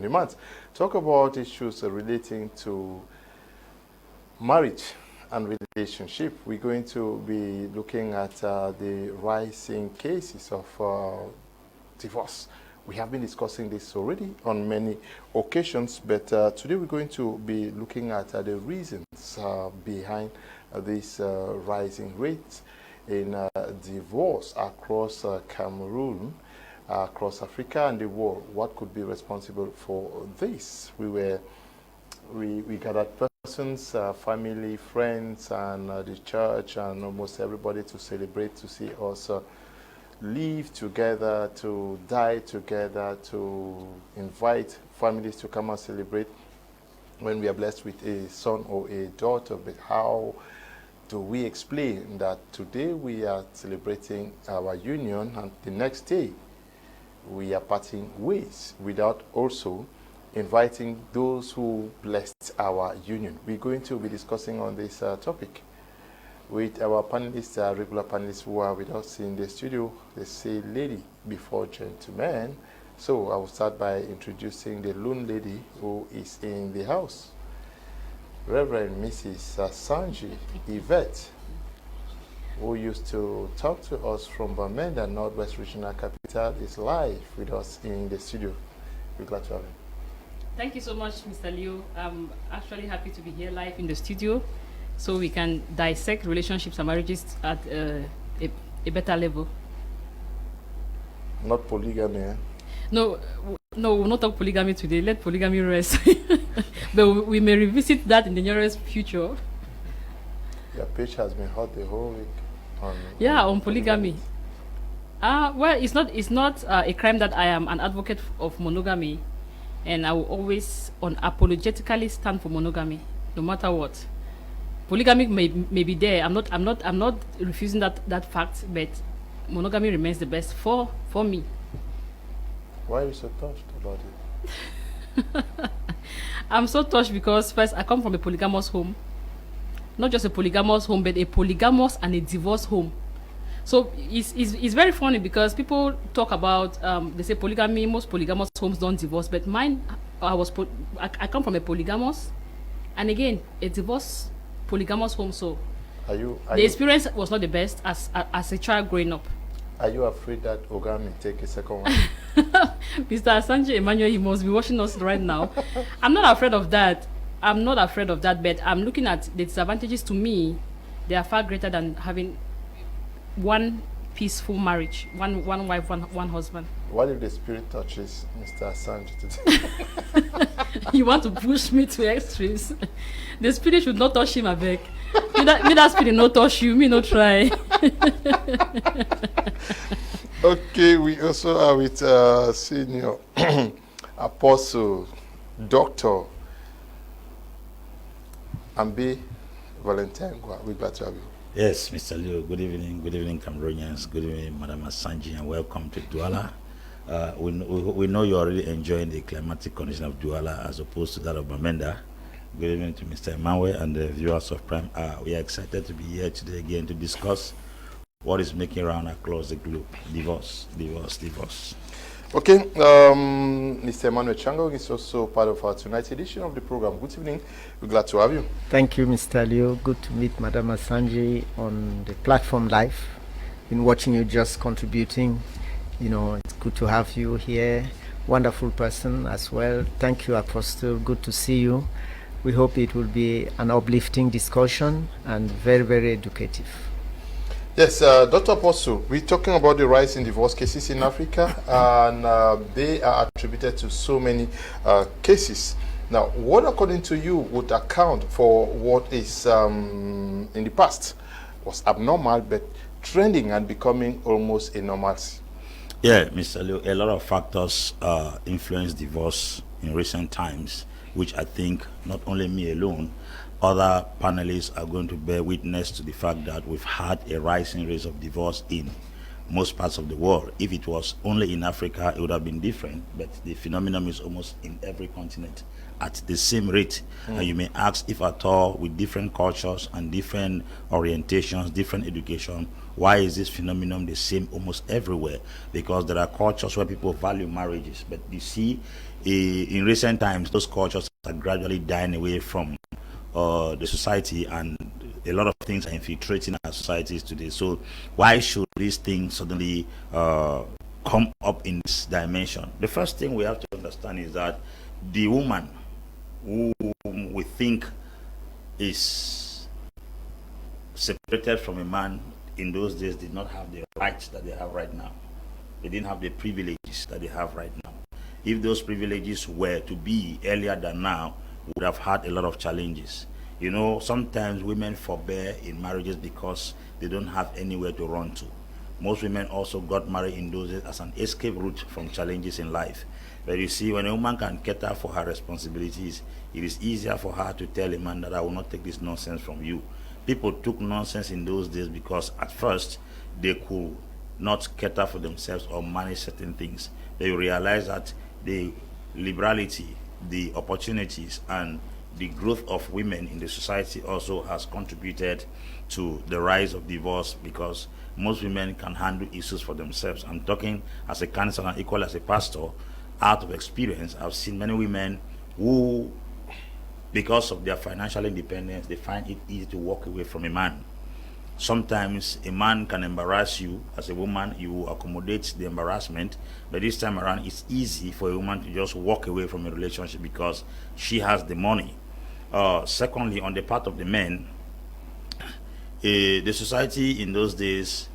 demands. Talk about issues relating to marriage and relationship. We're going to be looking at the rising cases of divorce. We have been discussing this already on many occasions, but today we're going to be looking at the reasons behind these rising rates in divorce across Cameroon, across Africa and the world. What could be responsible for this? We gathered persons, family, friends, and the church, and almost everybody to celebrate, to see us live together, to die together, to invite families to come and celebrate when we are blessed with a son or a daughter. But how do we explain that today we are celebrating our union and the next day we are parting ways without also inviting those who blessed our union? We're going to be discussing on this topic with our panelists, regular panelists who are with us in the studio. They say lady before gentlemen. So I will start by introducing the lone lady who is in the house. Reverend Mrs. Sanji Yvette, who used to talk to us from Bamenda, Northwest Regional Capital, is live with us in the studio. We're glad to have you. Thank you so much, Mr. Leo. I'm actually happy to be here live in the studio so we can dissect relationships and marriages at a better level. Not polygamy, eh? No, we'll not talk polygamy today. Let polygamy rest. But we may revisit that in the nearest future. Your page has been hot the whole week. On polygamy. Well, it's not a crime that I am an advocate of monogamy, and I will always unapologetically stand for monogamy, no matter what. Polygamy may be there. I'm not refusing that fact, but monogamy remains the best for me. Why are you so touched about it? I'm so touched because first I come from a polygamous home. Not just a polygamous home, but a polygamous and a divorce home. So it's very funny because people talk about they say polygamy, most polygamous homes don't divorce, but mine, I come from a polygamous and again a divorce polygamous home. So the experience was not the best as a child growing up. Are you afraid that Ogami take a second one? Mr. Sanjay Emmanuel, he must be watching us right now. I'm not afraid of that. But I'm looking at the disadvantages. To me, they are far greater than having one peaceful marriage, one wife, one husband. What if the spirit touches Mr. Sanjay today? You want to push me to extremes? The spirit should not touch him, I beg. Me that spirit not touch you, me not try. Okay, we also are with senior apostle, Dr. Ambi Valentine. We're glad to have you. Yes, Mr. Leo, good evening Cameroonians, good evening Madam Sanji, and welcome to Douala. We know you're already enjoying the climatic condition of Douala as opposed to that of Bamenda. Good evening to Mr. Emmanuel and the viewers of Prime. We are excited to be here today again to discuss what is making round across the globe. Divorce. Okay, Mr. Emmanuel Chango is also part of our tonight's edition of the program. Good evening. We're glad to have you. Thank you, Mr. Leo. Good to meet Madam Asanji on the platform live. Been watching you just contributing. You know, it's good to have you here. Wonderful person as well. Thank you, Apostle. Good to see you. We hope it will be an uplifting discussion and very, very educative. Yes, Dr. Apostle, we're talking about the rise in divorce cases in Africa, and they are attributed to so many cases. Now, what according to you would account for what is in the past was abnormal but trending and becoming almost a normalcy? Yeah, Mr. Leo, a lot of factors influence divorce in recent times, which I think not only me alone, other panelists are going to bear witness to the fact that we've had a rising rate of divorce in most parts of the world. If it was only in Africa, it would have been different, but the phenomenon is almost in every continent at the same rate. And you may ask, if at all, with different cultures and different orientations, different education, why is this phenomenon the same almost everywhere? Because there are cultures where people value marriages, but you see in recent times, those cultures are gradually dying away from the society, and a lot of things are infiltrating our societies today. So why should these things suddenly come up in this dimension? The first thing we have to understand is that the woman who we think is separated from a man in those days did not have the rights that they have right now. They didn't have the privileges that they have right now. If those privileges were to be earlier than now, we would have had a lot of challenges. You know, sometimes women forbear in marriages because they don't have anywhere to run to. Most women also got married in those days as an escape route from challenges in life. But you see, when a woman can cater for her responsibilities, it is easier for her to tell a man that I will not take this nonsense from you. People took nonsense in those days because at first they could not cater for themselves or manage certain things. They realize that the liberality, the opportunities, and the growth of women in the society also has contributed to the rise of divorce, because most women can handle issues for themselves. I'm talking as a counselor and equal as a pastor. Out of experience, I've seen many women who, because of their financial independence, they find it easy to walk away from a man. Sometimes a man can embarrass you. As a woman, you accommodate the embarrassment, but this time around it's easy for a woman to just walk away from a relationship because she has the money. Secondly, on the part of the men, the society in those days,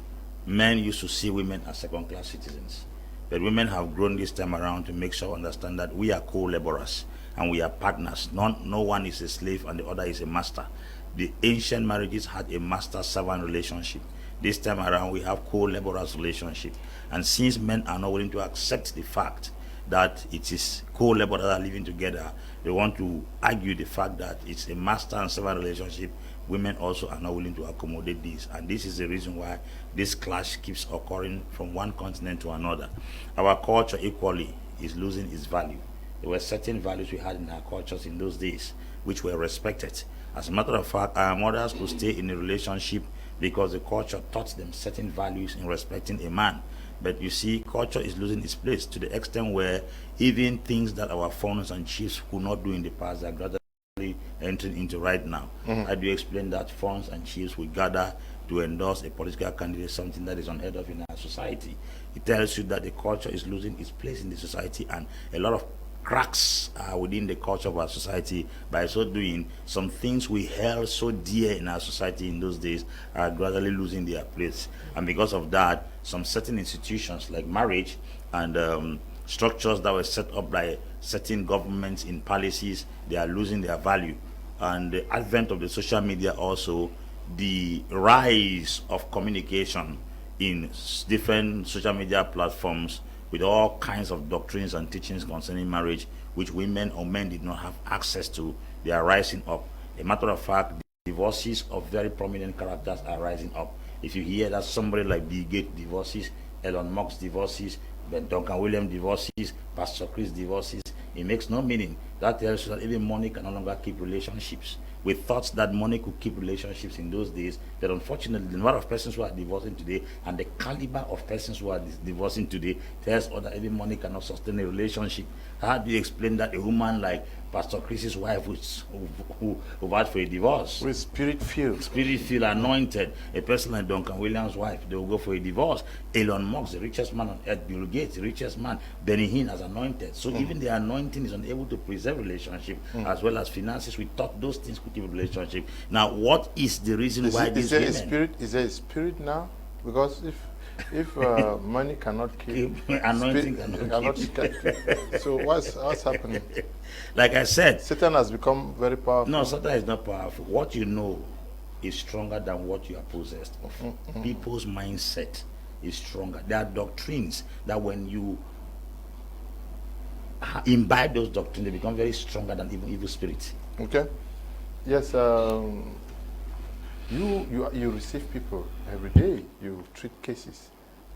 men used to see women as second-class citizens. But women have grown this time around to make sure understand that we are co-laborers and we are partners. No one is a slave and the other is a master. The ancient marriages had a master-servant relationship. This time around, we have co-laborers relationship. And since men are not willing to accept the fact that it is co-laborers that are living together, they want to argue the fact that it's a master and servant relationship. Women also are not willing to accommodate this, and this is the reason why this clash keeps occurring from one continent to another. Our culture equally is losing its value. There were certain values we had in our cultures in those days which were respected. As a matter of fact, our mothers could stay in a relationship because the culture taught them certain values in respecting a man. But you see, culture is losing its place to the extent where even things that our fathers and chiefs could not do in the past are gradually entering into right now. How do you explain that fathers and chiefs will gather to endorse a political candidate, something that is unheard of in our society? It tells you that the culture is losing its place in the society, and a lot of cracks are within the culture of our society. By so doing, some things we held so dear in our society in those days are gradually losing their place. And because of that, some certain institutions like marriage and structures that were set up by certain governments in policies, they are losing their value. And the advent of the social media also, the rise of communication in different social media platforms with all kinds of doctrines and teachings concerning marriage, which women or men did not have access to, they are rising up. A matter of fact, divorces of very prominent characters are rising up. If you hear that somebody like Bill Gates divorces, Elon Musk divorces, Ben Duncan Williams divorces, Pastor Chris divorces, it makes no meaning. That tells you that even money can no longer keep relationships. We thought that money could keep relationships in those days, but unfortunately, the number of persons who are divorcing today and the caliber of persons who are divorcing today tells us that even money cannot sustain a relationship. How do you explain that a woman like Pastor Chris's wife who vowed for a divorce, with spirit-filled, anointed, a person like Duncan Williams' wife, they will go for a divorce. Elon Musk, the richest man on earth, Bill Gates, the richest man, Benny Hinn as anointed. So even the anointing is unable to preserve relationship as well as finances. We thought those things could keep a relationship. Now, what is the reason why these women? Is there a spirit now? Because if money cannot keep, anointing cannot keep. So what's happening? Like I said, Satan has become very powerful. No, Satan is not powerful. What you know is stronger than what you are possessed of. People's mindset is stronger. There are doctrines that when you imbibe those doctrines, they become very stronger than even evil spirits. Okay. Yes. You receive people every day. You treat cases.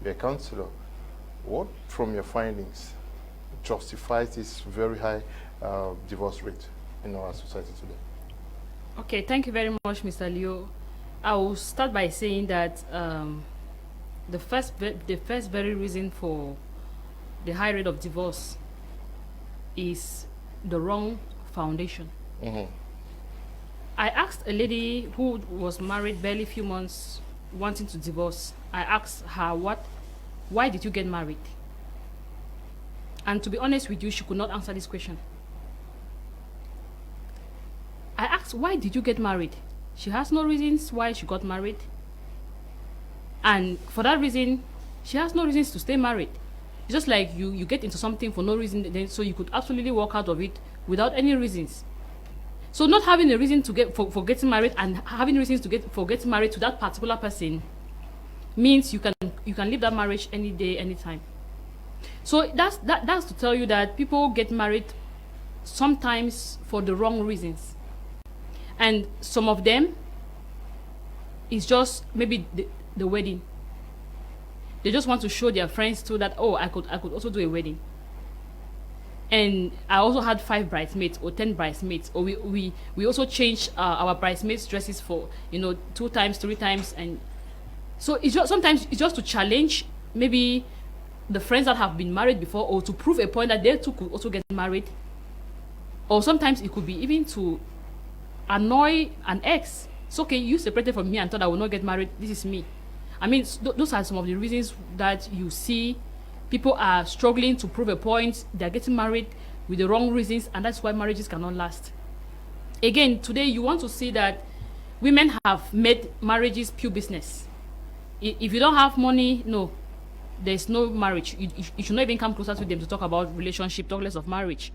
You're a counselor. What from your findings justifies this very high divorce rate in our society today? Okay, thank you very much, Mr. Leo. I will start by saying that the first very reason for the high rate of divorce is the wrong foundation. Mm-hmm. I asked a lady who was married barely a few months, wanting to divorce. I asked her, why did you get married? And to be honest with you, she could not answer this question. I asked, why did you get married? She has no reasons why she got married. And for that reason, she has no reasons to stay married. It's just like you get into something for no reason, then so you could absolutely walk out of it without any reasons. So not having a reason to for getting married and having reasons for getting married to that particular person means you can leave that marriage any day, anytime. So that's to tell you that people get married sometimes for the wrong reasons, and some of them is just maybe the wedding. They just want to show their friends too that, oh, I could also do a wedding. And I also had 5 bridesmaids or 10 bridesmaids, or we also changed our bridesmaids' dresses for 2 times, 3 times, and so sometimes it's just to challenge maybe the friends that have been married before, or to prove a point that they too could also get married. Or sometimes it could be even to annoy an ex. It's okay, you separated from me and thought I will not get married. This is me. I mean, those are some of the reasons that you see people are struggling to prove a point. They're getting married with the wrong reasons, and that's why marriages cannot last. Again, today you want to see that women have made marriages pure business. If you don't have money, no, there's no marriage. You should not even come closer to them to talk about relationship, talk less of marriage.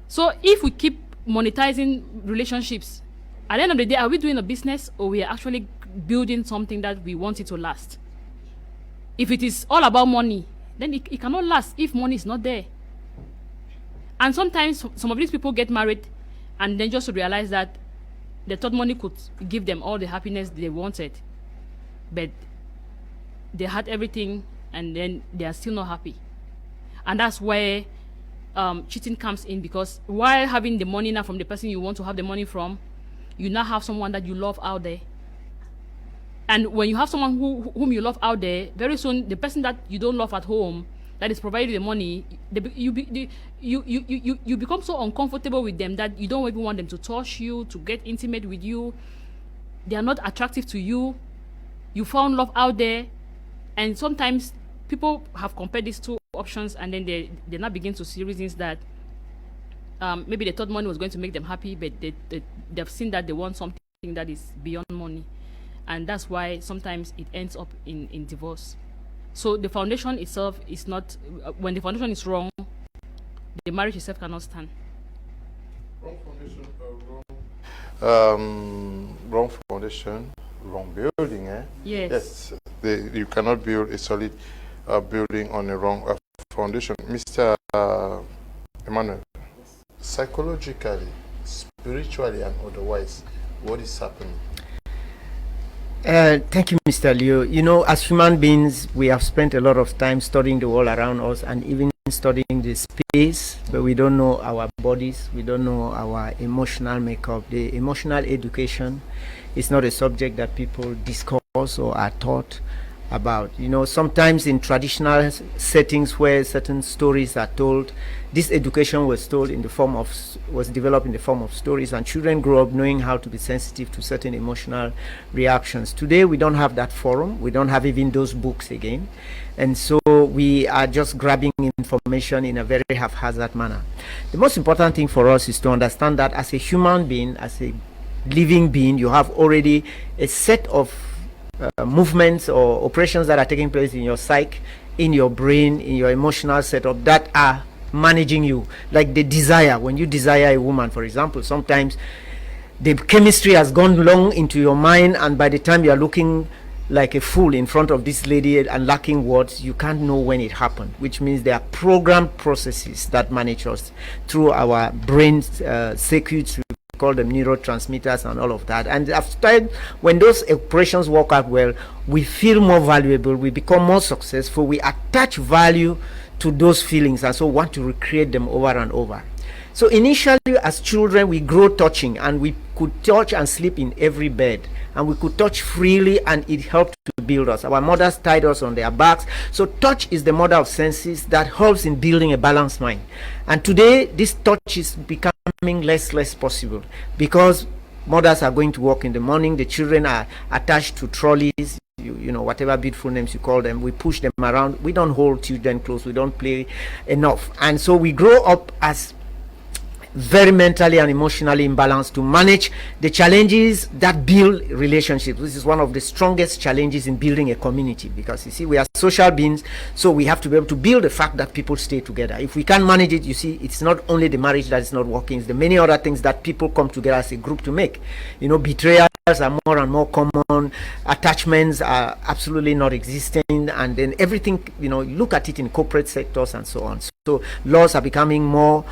So if we keep monetizing relationships, at the end of the day, are we doing a business, or we are actually building something that we want it to last? If it is all about money, then it cannot last if money is not there. And sometimes some of these people get married and then just realize that they thought money could give them all the happiness they wanted, but they had everything and then they are still not happy. And that's where cheating comes in, because while having the money now from the person you want to have the money from, you now have someone that you love out there. And when you have someone whom you love out there, very soon the person that you don't love at home, that is providing the money, you become so uncomfortable with them that you don't even want them to touch you, to get intimate with you. They are not attractive to you. You found love out there, and sometimes people have compared these 2 options, and then they now begin to see reasons that maybe they thought money was going to make them happy, but they've seen that they want something that is beyond money. And that's why sometimes it ends up in divorce. So the foundation itself is not, when the foundation is wrong, the marriage itself cannot stand. Wrong foundation, wrong foundation, wrong building, eh? Yes. Yes, you cannot build a solid building on a wrong foundation. Mr. Emmanuel, psychologically, spiritually, and otherwise, what is happening? Thank you, Mr. Leo. You know, as human beings, we have spent a lot of time studying the world around us and even studying the space, but we don't know our bodies, we don't know our emotional makeup. The emotional education is not a subject that people discuss or are taught about. You know, sometimes in traditional settings where certain stories are told, this education was developed in the form of stories, and children grow up knowing how to be sensitive to certain emotional reactions. Today we don't have that forum, we don't have even those books again, and so we are just grabbing information in a very haphazard manner. The most important thing for us is to understand that as a human being, as a living being, you have already a set of movements or operations that are taking place in your psyche, in your brain, in your emotional setup, that are managing you. Like the desire, when you desire a woman, for example, sometimes the chemistry has gone long into your mind, and by the time you are looking like a fool in front of this lady and lacking words, you can't know when it happened, which means there are programmed processes that manage us through our brain circuits, call them neurotransmitters and all of that. And after, when those operations work out well, we feel more valuable, we become more successful, we attach value to those feelings, and so want to recreate them over and over. So initially as children we grow touching, and we could touch and sleep in every bed, and we could touch freely, and it helped to build us. Our mothers tied us on their backs. So touch is the mother of senses that helps in building a balanced mind. And today, this touch is becoming less possible, because mothers are going to work in the morning, the children are attached to trolleys, you know, whatever beautiful names you call them. We push them around. We don't hold children close. We don't play enough. And so we grow up as very mentally and emotionally imbalanced to manage the challenges that build relationships. This is one of the strongest challenges in building a community, because you see, we are social beings, so we have to be able to build the fact that people stay together. If we can't manage it, you see, it's not only the marriage that is not working, it's the many other things that people come together as a group to make. You know, betrayals are more and more common, attachments are absolutely not existing, and then everything, you know, look at it in corporate sectors and so on. So laws are becoming more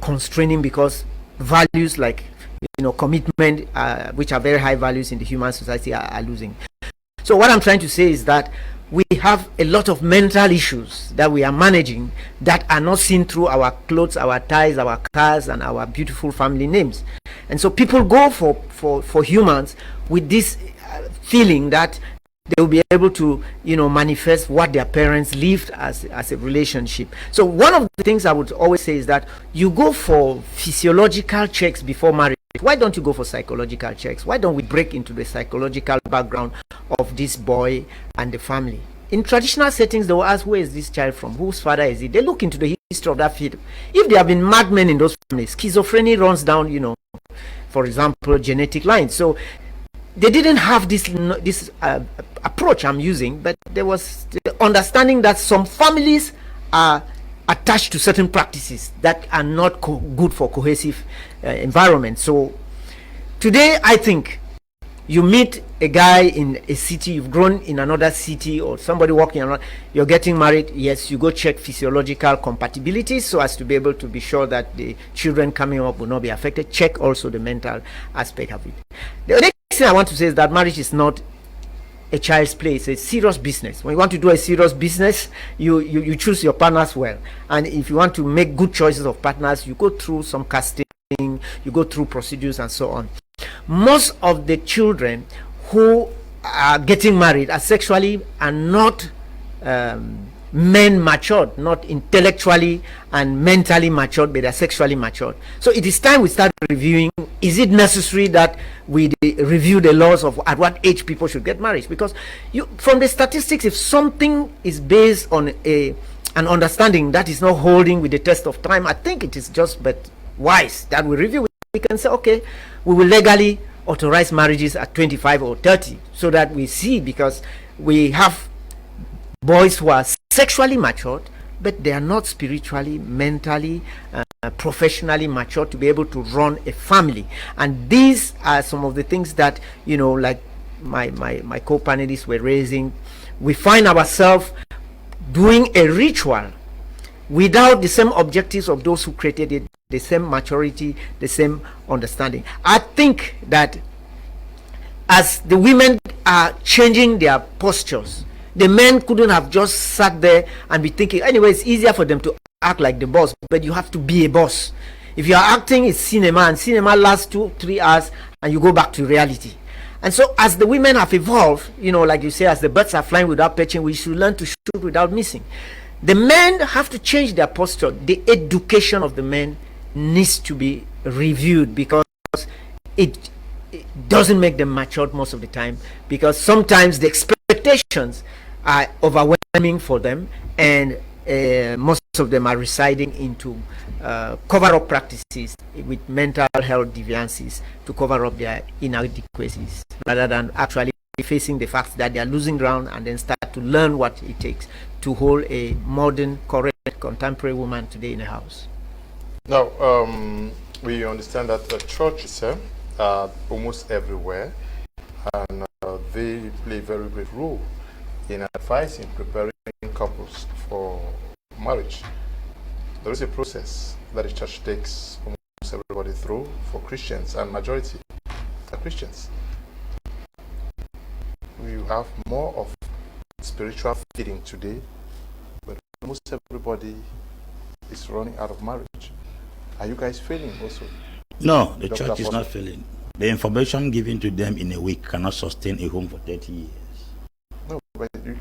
constraining, because values like, you know, commitment, which are very high values in the human society, are losing. So what I'm trying to say is that we have a lot of mental issues that we are managing that are not seen through our clothes, our ties, our cars, and our beautiful family names. And so people go for humans with this feeling that they will be able to, you know, manifest what their parents lived as a relationship. So one of the things I would always say is that you go for physiological checks before marriage. Why don't you go for psychological checks? Why don't we break into the psychological background of this boy and the family? In traditional settings, they will ask, where is this child from? Whose father is he? They look into the history of that field. If there have been madmen in those families, schizophrenia runs down, you know, for example, genetic lines. So they didn't have this approach I'm using, but there was the understanding that some families are attached to certain practices that are not good for cohesive environment. So today, I think you meet a guy in a city, you've grown in another city, or somebody working around, you're getting married, yes, you go check physiological compatibility so as to be able to be sure that the children coming up will not be affected. Check also the mental aspect of it. The next thing I want to say is that marriage is not a child's play. It's a serious business. When you want to do a serious business, you choose your partners well. And if you want to make good choices of partners, you go through some casting, you go through procedures and so on. Most of the children who are getting married are sexually and not men matured, not intellectually and mentally matured, but they're sexually matured. So it is time we start reviewing, is it necessary that we review the laws of at what age people should get married? Because from the statistics, if something is based on an understanding that is not holding with the test of time, I think it is just but wise that we review. We can say, okay, we will legally authorize marriages at 25 or 30, so that we see, because we have boys who are sexually matured, but they are not spiritually, mentally, professionally matured to be able to run a family. And these are some of the things that, you know, like my co-panelists were raising. We find ourselves doing a ritual without the same objectives of those who created it, the same maturity, the same understanding. I think that as the women are changing their postures, the men couldn't have just sat there and be thinking, anyway, it's easier for them to act like the boss, but you have to be a boss. If you are acting, it's cinema, and cinema lasts 2-3 hours, and you go back to reality. And so as the women have evolved, you know, like you say, as the birds are flying without perching, we should learn to shoot without missing. The men have to change their posture. The education of the men needs to be reviewed, because it doesn't make them matured most of the time, because sometimes the expectations are overwhelming for them, and most of them are residing into cover-up practices with mental health deviances to cover up their inadequacies, rather than actually facing the fact that they are losing ground and then start to learn what it takes to hold a modern, correct, contemporary woman today in the house. Now, we understand that the churches are almost everywhere, and they play a very great role in advising, preparing couples for marriage. There is a process that the church takes almost everybody through for Christians, and majority are Christians. We have more of spiritual feeding today, but almost everybody is running out of marriage. Are you guys failing also? No, the Dr. church is Apostle? not failing. The information given to them in a week cannot sustain a home for 30 years. No, but you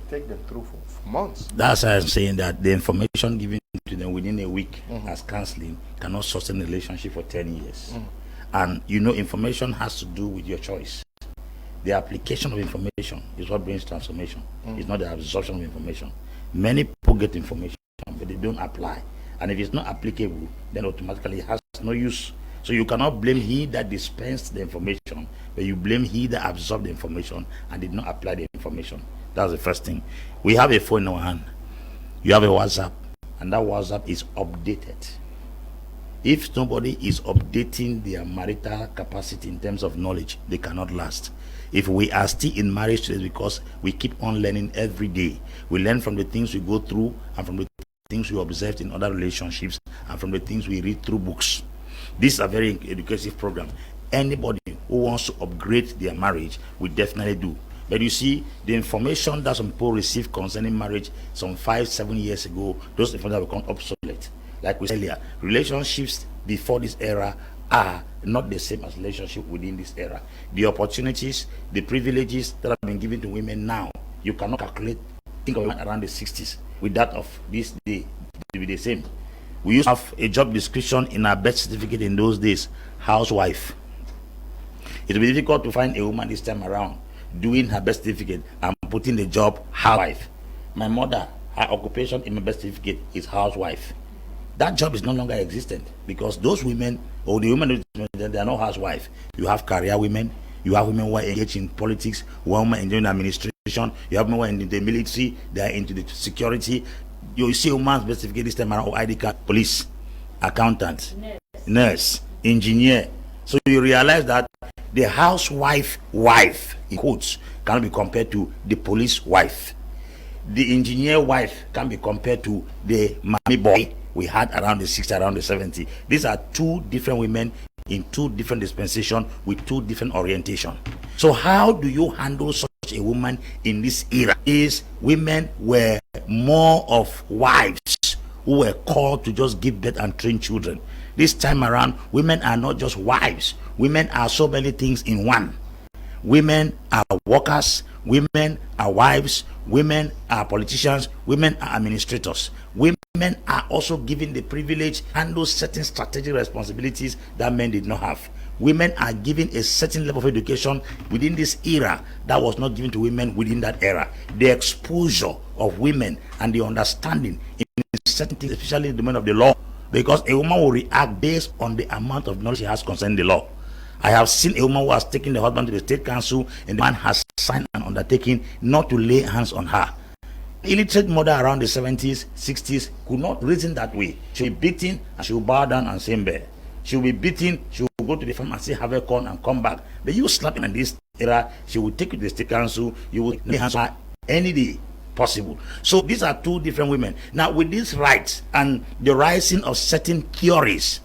take them through for months. That's why I'm saying that the information given to them within a week as counseling cannot sustain a relationship for 10 years. And you know, information has to do with your choice. The application of information is what brings transformation. It's not the absorption of information. Many people get information, but they don't apply. And if it's not applicable, then automatically it has no use. So you cannot blame he that dispensed the information, but you blame he that absorbed the information and did not apply the information. That's the first thing. We have a phone in our hand. You have a WhatsApp, and that WhatsApp is updated. If somebody is updating their marital capacity in terms of knowledge, they cannot last. If we are still in marriage today, because we keep on learning every day. We learn from the things we go through and from the things we observed in other relationships and from the things we read through books. This is a very educative program. Anybody who wants to upgrade their marriage will definitely do. But you see, the information that some people received concerning marriage some 5-7 years ago, those information have become obsolete. Like we said earlier, relationships before this era are not the same as relationships within this era. The opportunities, the privileges that have been given to women now, you cannot calculate. Think of around the 60s with that of this day to be the same. We used to have a job description in our birth certificate in those days, housewife. It will be difficult to find a woman this time around doing her birth certificate and putting the job housewife. My mother, her occupation in my birth certificate is housewife. That job is no longer existent because those women, or the women, they are not housewife. You have career women, you have women who are engaged in politics, women enjoying administration, you have women who are in the military, they are into the security. You see a woman's birth certificate this time around, or ID card, police, accountant, nurse, engineer. So you realize that the housewife wife, in quotes, cannot be compared to the police wife. The engineer wife can be compared to the mommy boy we had around the 60s, around the 70s. These are two different women in two different dispensations with two different orientation. So how do you handle such a woman in this era? Is women were more of wives who were called to just give birth and train children. This time around, women are not just wives. Women are so many things in one. Women are workers, women are wives, women are politicians, women are administrators. Women are also given the privilege to handle certain strategic responsibilities that men did not have. Women are given a certain level of education within this era that was not given to women within that era. The exposure of women and the understanding in certain things, especially in the domain of the law, because a woman will react based on the amount of knowledge she has concerning the law. I have seen a woman who has taken the husband to the state council and the man has signed an undertaking not to lay hands on her. Illiterate mother around the 70s, 60s could not reason that way. She will be beaten and she will bow down and say bear. She will be beaten, she will go to the farm and say have a corn and come back. But you slapping in this era, she will take you to the state council, you will lay hands on her any day possible. So these are two different women. Now with these rights and the rising of certain theories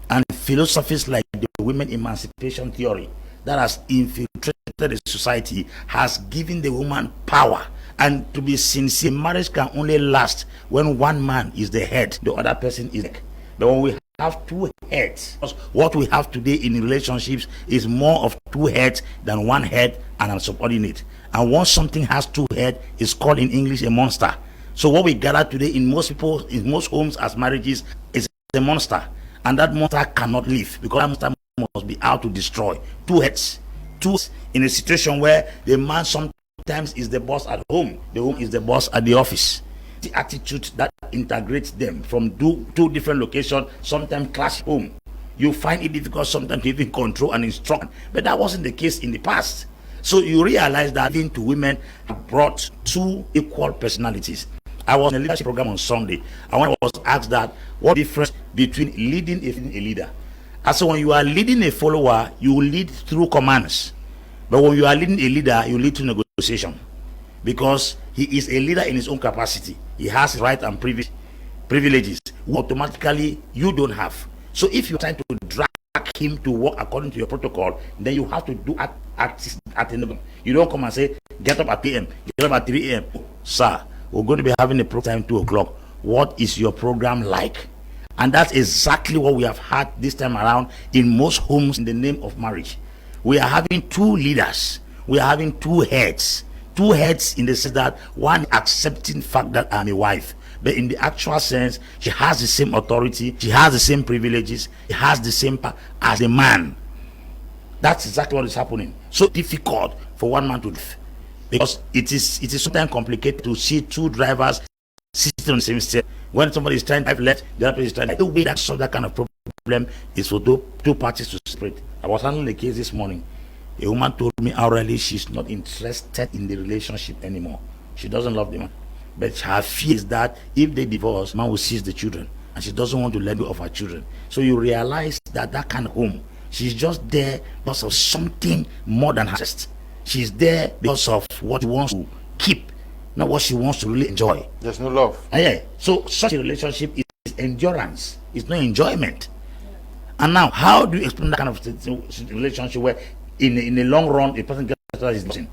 and philosophies like the women emancipation theory that has infiltrated the society, has given the woman power. And to be sincere, marriage can only last when one man is the head, the other person is the neck. But when we have two heads, what we have today in relationships is more of two heads than one head and a subordinate. And once something has two heads, it's called in English a monster. So what we gather today in most people, in most homes as marriages, is a monster. And that monster cannot live because that monster must be out to destroy. Two heads. Two in a situation where the man sometimes is the boss at home, the home is the boss at the office. The attitude that integrates them from two different locations, sometimes clash home. You find it difficult sometimes to even control and instruct. But that wasn't the case in the past. So you realize that leading to women brought two equal personalities. I was in a leadership program on Sunday, and when I was asked that, what difference between leading a leader? I said, when you are leading a follower, you lead through commands. But when you are leading a leader, you lead through negotiation. Because he is a leader in his own capacity. He has rights and privileges automatically you don't have. So if you're trying to drag him to work according to your protocol, then you have to do at you don't come and say, get up at 3 a.m., get up at 3 a.m. Sir, we're going to be having a program time 2 o'clock. What is your program like? And that's exactly what we have had this time around in most homes in the name of marriage. We are having two leaders. We are having two heads. Two heads in the sense that one accepting the fact that I'm a wife, but in the actual sense, she has the same authority, she has the same privileges, she has the same power as a man. That's exactly what is happening. So difficult for one man to live, because it is sometimes complicated to see two drivers sitting on the same step. When somebody is trying to drive left, the other person is trying to. The way that solve that kind of problem is for two parties to separate. I was handling the case this morning. A woman told me orally she's not interested in the relationship anymore. She doesn't love the man, but her fear is that if they divorce, man will seize the children, and she doesn't want to let go of her children. So you realize that kind of home, she's just there because of something more than her interest. She's there because of what she wants to keep, not what she wants to really enjoy. There's no love. And yeah, so such a relationship is endurance. It's no enjoyment. And now, how do you explain that kind of relationship where, in the long run, a person gets what he's doing?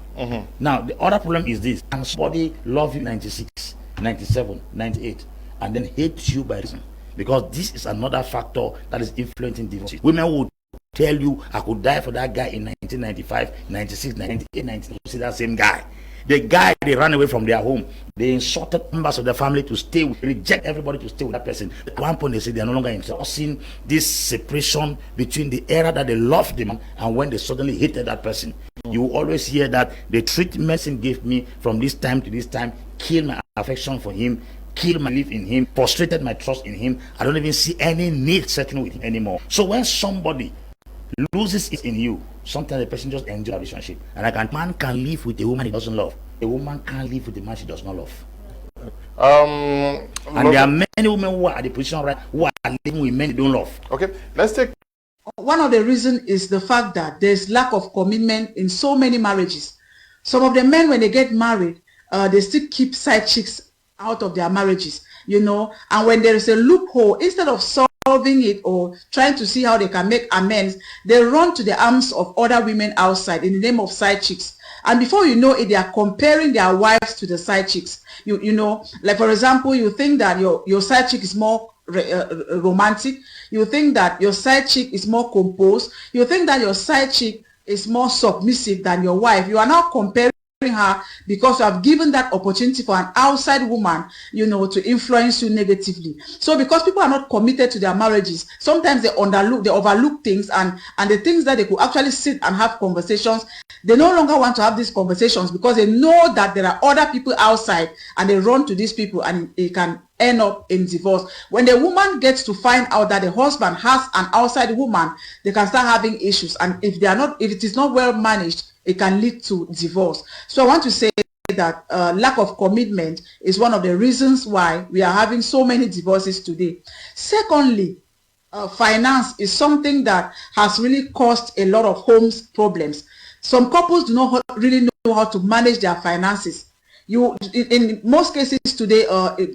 Now, the other problem is this: can somebody love you 96, 97, 98, and then hate you by reason? Because this is another factor that is influencing divorce. Women would tell you, I could die for that guy in 1995, 96, 98, 99. You see that same guy. The guy, they ran away from their home. They insulted members of the family to stay with, reject everybody to stay with that person. At one point, they said they are no longer interested. This separation between the era that they loved the man and when they suddenly hated that person. You will always hear that the treatment he gave me from this time to this time killed my affection for him, killed my belief in him, frustrated my trust in him. I don't even see any need settling with him anymore. So when somebody loses it in you, sometimes the person just enjoys a relationship. And a man can live with a woman he doesn't love. A woman can't live with a man she does not love. And there are many women who are at the position right who are living with men they don't love. Okay, let's take. One of the reasons is the fact that there's lack of commitment in so many marriages. Some of the men, when they get married, they still keep side chicks out of their marriages, you know. And when there is a loophole, instead of solving it or trying to see how they can make amends, they run to the arms of other women outside in the name of side chicks. And before you know it, they are comparing their wives to the side chicks. You know, like for example, you think that your side chick is more romantic. You think that your side chick is more composed. You think that your side chick is more submissive than your wife. You are now comparing her because you have given that opportunity for an outside woman, you know, to influence you negatively. So because people are not committed to their marriages, sometimes they overlook things, and the things that they could actually sit and have conversations, they no longer want to have these conversations because they know that there are other people outside, and they run to these people, and it can end up in divorce. When the woman gets to find out that the husband has an outside woman, they can start having issues, and if it is not well managed, it can lead to divorce. So I want to say that lack of commitment is one of the reasons why we are having so many divorces today. Secondly, finance is something that has really caused a lot of homes problems. Some couples do not really know how to manage their finances. In most cases today,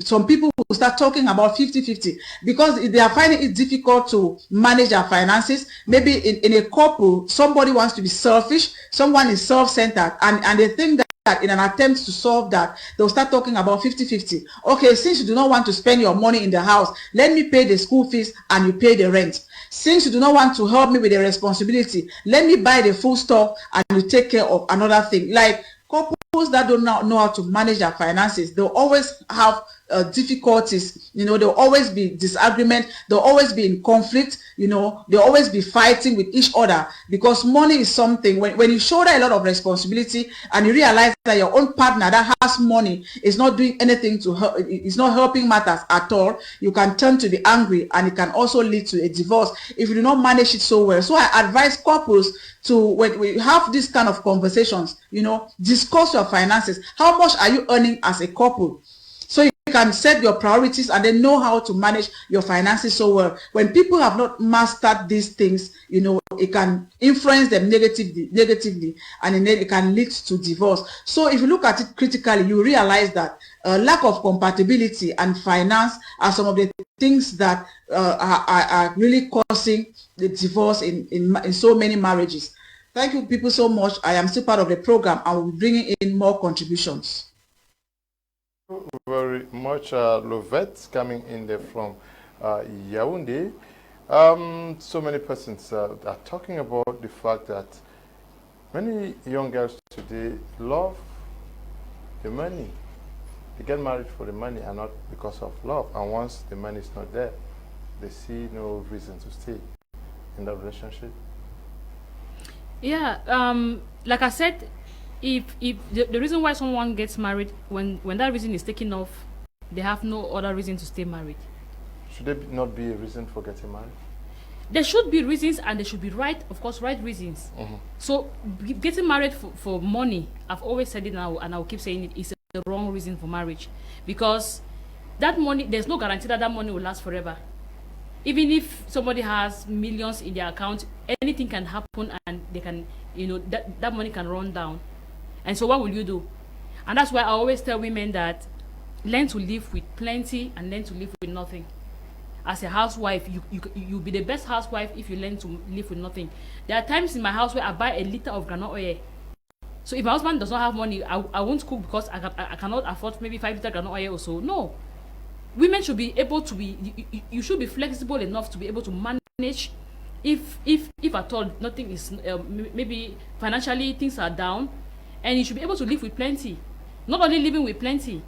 some people will start talking about 50-50 because they are finding it difficult to manage their finances. Maybe in a couple, somebody wants to be selfish, someone is self-centered, and they think that in an attempt to solve that, they'll start talking about 50-50. Okay, since you do not want to spend your money in the house, let me pay the school fees and you pay the rent. Since you do not want to help me with the responsibility, let me buy the food stuff and you take care of another thing. Like couples that do not know how to manage their finances, they'll always have difficulties. You know, there'll always be disagreement, they'll always be in conflict, you know, they'll always be fighting with each other, because money is something, when you shoulder a lot of responsibility and you realize that your own partner that has money is not doing anything to help, it's not helping matters at all, you can turn to be angry, and it can also lead to a divorce if you do not manage it so well. So I advise couples to, when we have this kind of conversations, you know, discuss your finances. How much are you earning as a couple? So you can set your priorities and then know how to manage your finances so well. When people have not mastered these things, you know, it can influence them negatively, and then it can lead to divorce. So if you look at it critically, you realize that lack of compatibility and finance are some of the things that are really causing the divorce in so many marriages. Thank you people so much. I am still part of the program and we'll be bringing in more contributions. Very much, Lovette, coming in there from Yaoundé. So many persons are talking about the fact that many young girls today love the money. They get married for the money and not because of love. And once the money is not there, they see no reason to stay in that relationship. Yeah, like I said, if the reason why someone gets married, when that reason is taken off, they have no other reason to stay married. Should there not be a reason for getting married? There should be reasons, and there should be right reasons. So getting married for money, I've always said it now, and I'll keep saying it, is the wrong reason for marriage, because that money, there's no guarantee that money will last forever. Even if somebody has millions in their account, anything can happen, and they can, that money can run down. And so what will you do? And that's why I always tell women that learn to live with plenty and learn to live with nothing. As a housewife, you'll be the best housewife if you learn to live with nothing. There are times in my house where I buy a liter of groundnut oil. So if my husband does not have money, I won't cook because I cannot afford maybe 5 liter groundnut oil or so. No. Women should be able to be, you should be flexible enough to be able to manage if at all nothing is, maybe financially things are down, and you should be able to live with plenty. Not only living with plenty.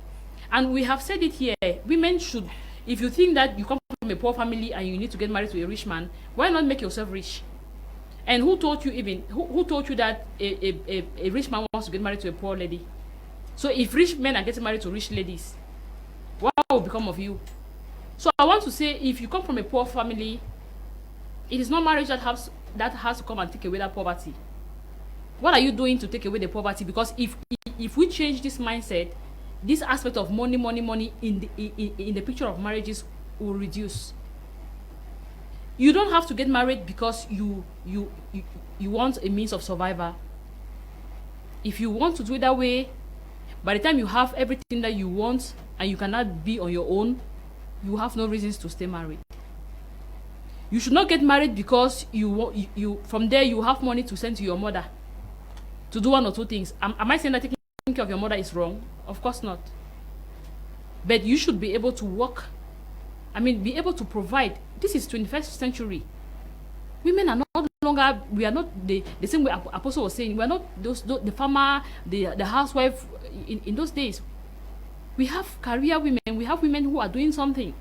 And we have said it here, women should, if you think that you come from a poor family and you need to get married to a rich man, why not make yourself rich? And who told you who told you that a rich man wants to get married to a poor lady? So if rich men are getting married to rich ladies, what will become of you? So I want to say, if you come from a poor family, it is not marriage that has to come and take away that poverty. What are you doing to take away the poverty? Because if we change this mindset, this aspect of money in the picture of marriages will reduce. You don't have to get married because you want a means of survival. If you want to do it that way, by the time you have everything that you want and you cannot be on your own, you have no reasons to stay married. You should not get married because you from there you have money to send to your mother to do one or two things. Am I saying that taking care of your mother is wrong? Of course not. But you should be able to work. Be able to provide. This is 21st century. Women are no longer, we are not the same way Apostle was saying, we are not the farmer, the housewife in those days. We have career women, we have women who are doing something.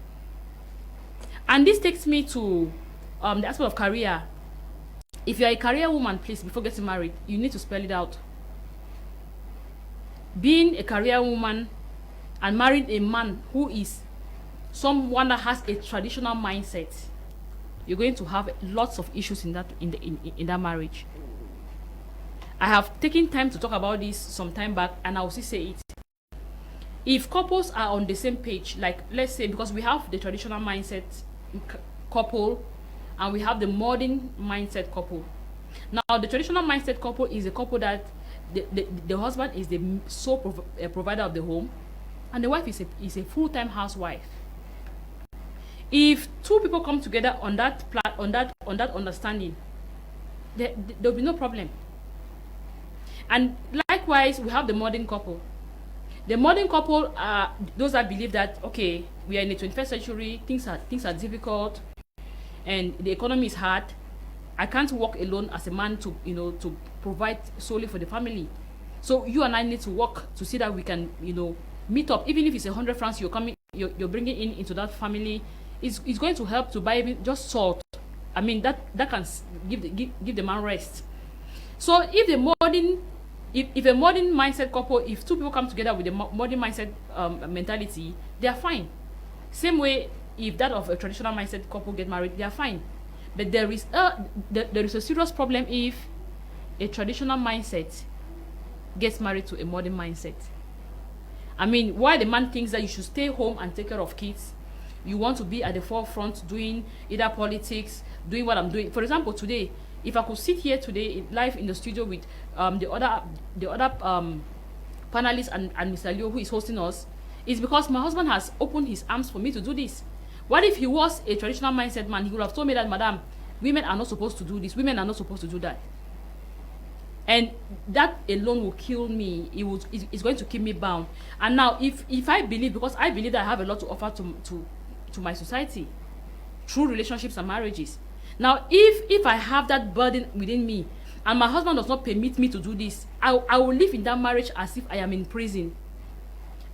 And this takes me to the aspect of career. If you are a career woman, please, before getting married, you need to spell it out. Being a career woman and marrying a man who is someone that has a traditional mindset, you're going to have lots of issues in that marriage. I have taken time to talk about this some time back, and I will still say it. If couples are on the same page, like let's say, because we have the traditional mindset couple and we have the modern mindset couple. Now the traditional mindset couple is a couple that the husband is the sole provider of the home, and the wife is a full-time housewife. If two people come together on that understanding, there'll be no problem. And likewise, we have the modern couple. The modern couple are those that believe that, okay, we are in the 21st century, things are difficult, and the economy is hard. I can't work alone as a man to provide solely for the family. So you and I need to work to see that we can, meet up. Even if it's 100 francs you're bringing into that family, it's going to help to buy just salt. That can give the man rest. So if a modern mindset couple, if two people come together with a modern mindset mentality, they are fine. Same way, if that of a traditional mindset couple get married, they are fine. But there is a serious problem if a traditional mindset gets married to a modern mindset. Why the man thinks that you should stay home and take care of kids, you want to be at the forefront doing either politics, doing what I'm doing. For example, today, if I could sit here today live in the studio with the other panelists and Mr. Leo, who is hosting us, is because my husband has opened his arms for me to do this. What if he was a traditional mindset man? He would have told me that, Madam, women are not supposed to do this, women are not supposed to do that. And that alone will kill me. It's going to keep me bound. And now, if I believe, because I believe that I have a lot to offer to my society, through relationships and marriages. Now, if I have that burden within me, and my husband does not permit me to do this, I will live in that marriage as if I am in prison.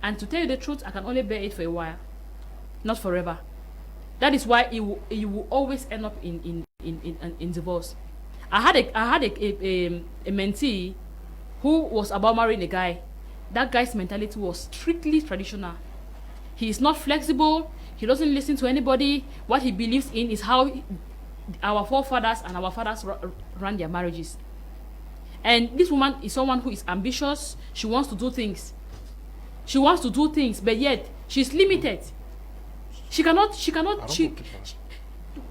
And to tell you the truth, I can only bear it for a while, not forever. That is why it will always end up in divorce. I had a mentee who was about marrying a guy. That guy's mentality was strictly traditional. He is not flexible. He doesn't listen to anybody. What he believes in is how our forefathers and our fathers ran their marriages. And this woman is someone who is ambitious. She wants to do things. But yet she's limited.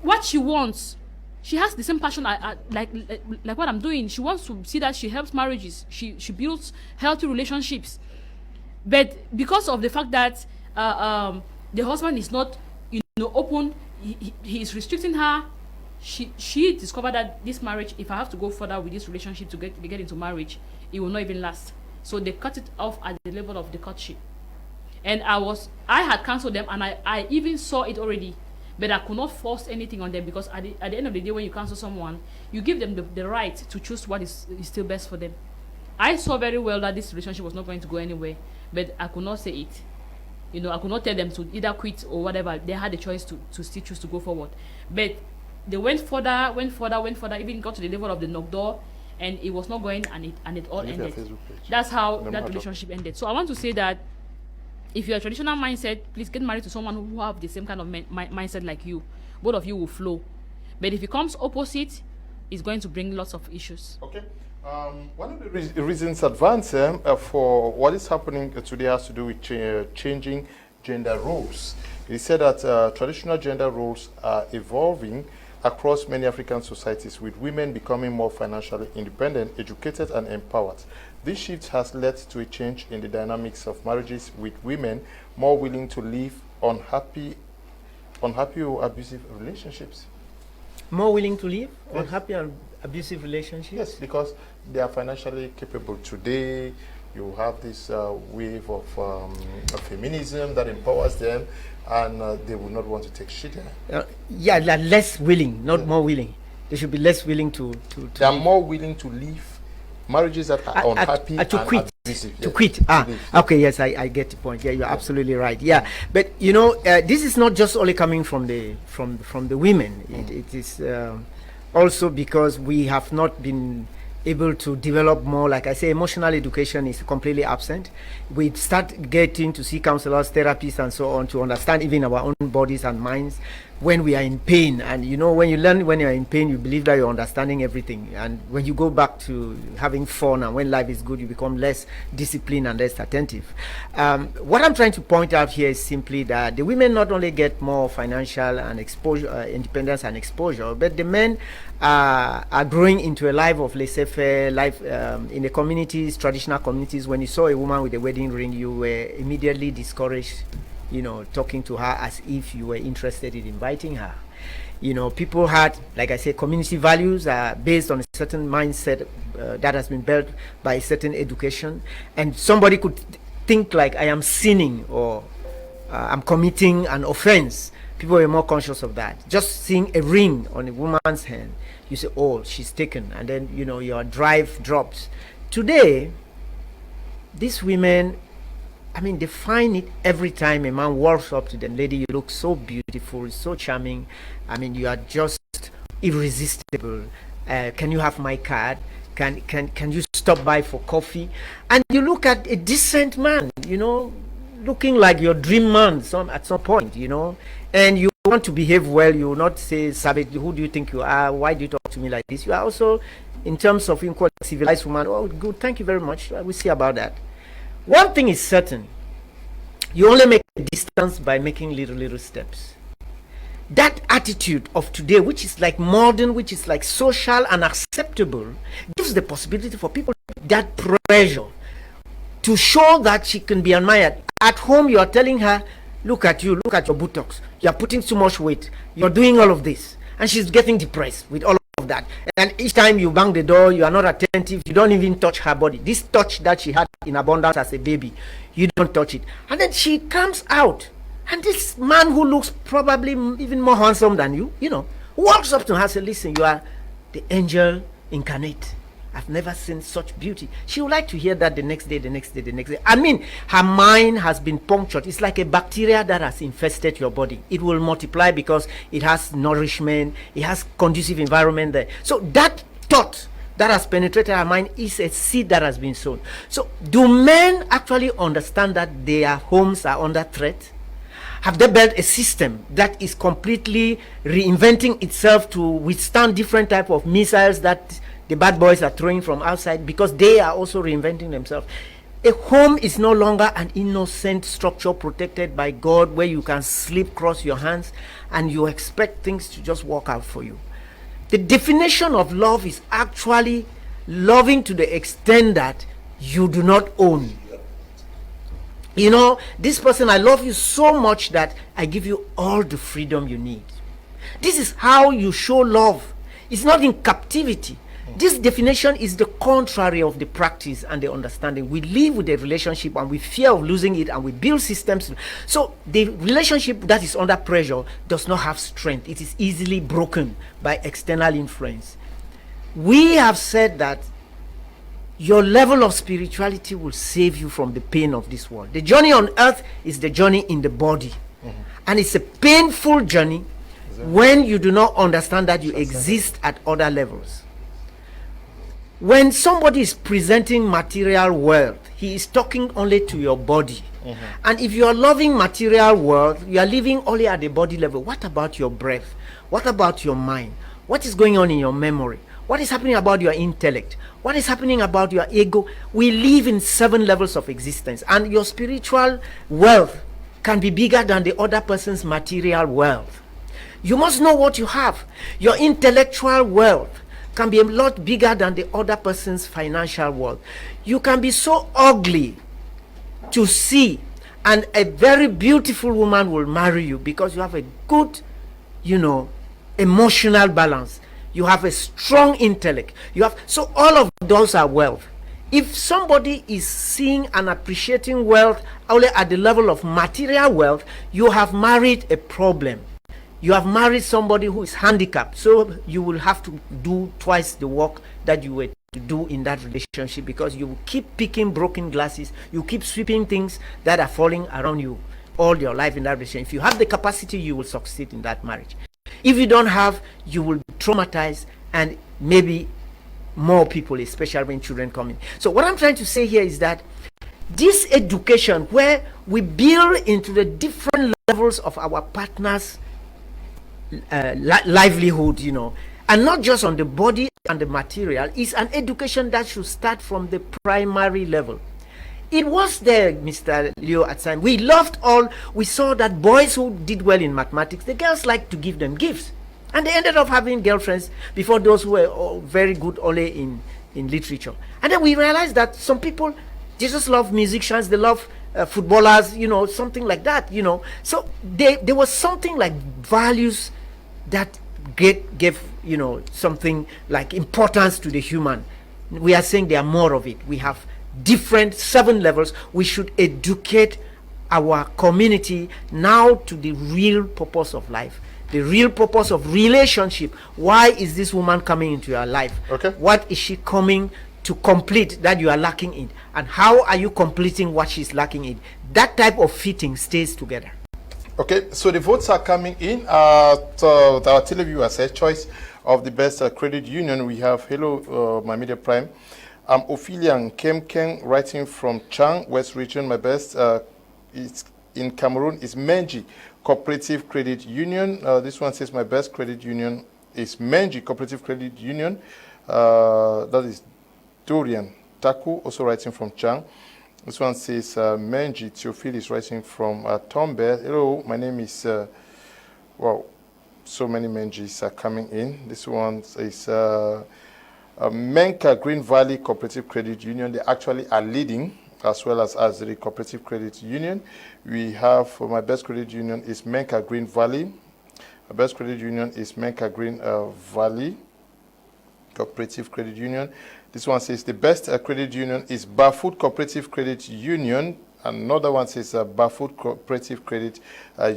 What she wants, she has the same passion like what I'm doing. She wants to see that she helps marriages. She builds healthy relationships. But because of the fact that the husband is not open, he is restricting her. She discovered that this marriage, if I have to go further with this relationship to get into marriage, it will not even last. So they cut it off at the level of the courtship. And I had cancelled them, and I even saw it already, but I could not force anything on them, because at the end of the day, when you cancel someone, you give them the right to choose what is still best for them. I saw very well that this relationship was not going to go anywhere, but I could not say it. I could not tell them to either quit or whatever. They had the choice to still choose to go forward. But they went further, even got to the level of the knock door, and it was not going, and it all ended. That's how that relationship ended. So I want to say that if you're a traditional mindset, please get married to someone who have the same kind of mindset like you. Both of you will flow. But if it comes opposite, it's going to bring lots of issues. Okay. One of the reasons advance for what is happening today has to do with changing gender roles. He said that traditional gender roles are evolving across many African societies, with women becoming more financially independent, educated, and empowered. This shift has led to a change in the dynamics of marriages, with women more willing to live unhappy or abusive relationships. More willing to live unhappy and abusive relationships? Yes, because they are financially capable. Today, you have this wave of feminism that empowers them, and they will not want to take shit. Yeah, they're less willing, not more willing. They should be less willing to they are more willing to leave marriages that are unhappy to and quit. abusive. To quit. Okay, yes, I get the point. Yeah, you're absolutely right. Yeah, but this is not just only coming from the women. It is also because we have not been able to develop more, like I say, emotional education is completely absent. We start getting to see counselors, therapists, and so on to understand even our own bodies and minds when we are in pain. And when you learn when you are in pain, you believe that you're understanding everything. And when you go back to having fun and when life is good, you become less disciplined and less attentive. What I'm trying to point out here is simply that the women not only get more financial and exposure, independence and exposure, but the men are growing into a life of laissez-faire life in the communities, traditional communities. When you saw a woman with a wedding ring, you were immediately discouraged, talking to her as if you were interested in inviting her. People had, like I said, community values are based on a certain mindset that has been built by a certain education, and somebody could think like, I am sinning or I'm committing an offense. People were more conscious of that. Just seeing a ring on a woman's hand, you say, oh, she's taken, and then your drive drops. Today, these women, they find it every time a man walks up to them. Lady, you look so beautiful, so charming. You are just irresistible. Can you have my card? Can you stop by for coffee? And you look at a decent man, looking like your dream man at some point, and you want to behave well. You will not say, Sabbath, who do you think you are? Why do you talk to me like this? You are also, in terms of civilized woman, oh, good, thank you very much. We'll see about that. One thing is certain, you only make a distance by making little steps. That attitude of today, which is like modern, which is like social and acceptable, gives the possibility for people that pressure to show that she can be admired. At home, you are telling her, look at you, look at your buttocks, you are putting too much weight, you're doing all of this, and she's getting depressed with all of that. And each time you bang the door, you are not attentive, you don't even touch her body. This touch that she had in abundance as a baby, you don't touch it. And then she comes out And this man who looks probably even more handsome than you, walks up to her and says, listen, you are the angel incarnate. I've never seen such beauty. She would like to hear that the next day. I mean, her mind has been punctured. It's like a bacteria that has infested your body. It will multiply because it has nourishment, it has conducive environment there. So that thought that has penetrated her mind is a seed that has been sown. So do men actually understand that their homes are under threat? Have they built a system that is completely reinventing itself to withstand different type of missiles that the bad boys are throwing from outside, because they are also reinventing themselves? A home is no longer an innocent structure protected by God where you can sleep, cross your hands, and you expect things to just work out for you. The definition of love is actually loving to the extent that you do not own. This person, I love you so much that I give you all the freedom you need. This is how you show love. It's not in captivity. This definition is the contrary of the practice and the understanding. We live with a relationship and we fear of losing it, and we build systems. So the relationship that is under pressure does not have strength. It is easily broken by external influence. We have said that your level of spirituality will save you from the pain of this world. The journey on earth is the journey in the body. And it's a painful journey when you do not understand that you exist at other levels. When somebody is presenting material wealth, he is talking only to your body. And if you are loving material wealth, you are living only at the body level. What about your breath? What about your mind? What is going on in your memory? What is happening about your intellect? What is happening about your ego? We live in 7 levels of existence, and your spiritual wealth can be bigger than the other person's material wealth. You must know what you have. Your intellectual wealth can be a lot bigger than the other person's financial wealth. You can be so ugly to see, and a very beautiful woman will marry you because you have a good, emotional balance. You have a strong intellect. So all of those are wealth. If somebody is seeing and appreciating wealth only at the level of material wealth, you have married a problem. You have married somebody who is handicapped, so you will have to do twice the work that you were to do in that relationship, because you will keep picking broken glasses, you keep sweeping things that are falling around you all your life in that relationship. If you have the capacity, you will succeed in that marriage. If you don't have, you will be traumatized, and maybe more people, especially when children come in. So what I'm trying to say here is that this education, where we build into the different levels of our partners' livelihood, and not just on the body and the material, is an education that should start from the primary level. It was there, Mr. Leo, at time. We saw that boys who did well in mathematics, the girls liked to give them gifts. And they ended up having girlfriends before those who were very good only in literature. And then we realized that some people, they just love musicians, they love footballers, something like that, So there was something like values that gave something like importance to the human. We are saying there are more of it. We have different 7 levels. We should educate our community now to the real purpose of life, the real purpose of relationship. Why is this woman coming into your life? Okay. What is she coming to complete that you are lacking in, and how are you completing what she's lacking in? That type of fitting stays together. Okay, so the votes are coming in. So our televiewers, a choice of the best credit union. We have hello, my media prime. I'm Ophelia Kemken, writing from Chang, West Region. My best is in Cameroon is Menji Cooperative Credit Union. This one says my best credit union is Menji Cooperative Credit Union. That is Dorian Taku, also writing from Chang. This one says Menji Theophil is writing from Tombe. Hello, my name is, wow, so many Menjis are coming in. This one is Menka Green Valley Cooperative Credit Union. They actually are leading, as well as the Cooperative Credit Union. We have, for my best credit union is Menka Green Valley. My best credit union is Menka Green Valley Cooperative Credit Union. This one says the best credit union is Bafoot Cooperative Credit Union. Another one says Bafood Cooperative Credit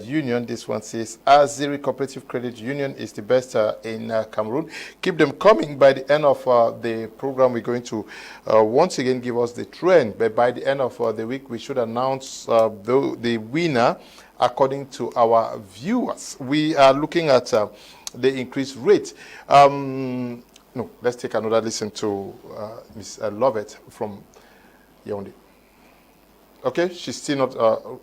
Union. This one says Aziri Cooperative Credit Union is the best in Cameroon. Keep them coming. By the end of the program, we're going to once again give us the trend. But by the end of the week, we should announce the winner according to our viewers. We are looking at the increased rate. No, let's take another listen to Ms. Lovett from Ewane. Okay, she's still not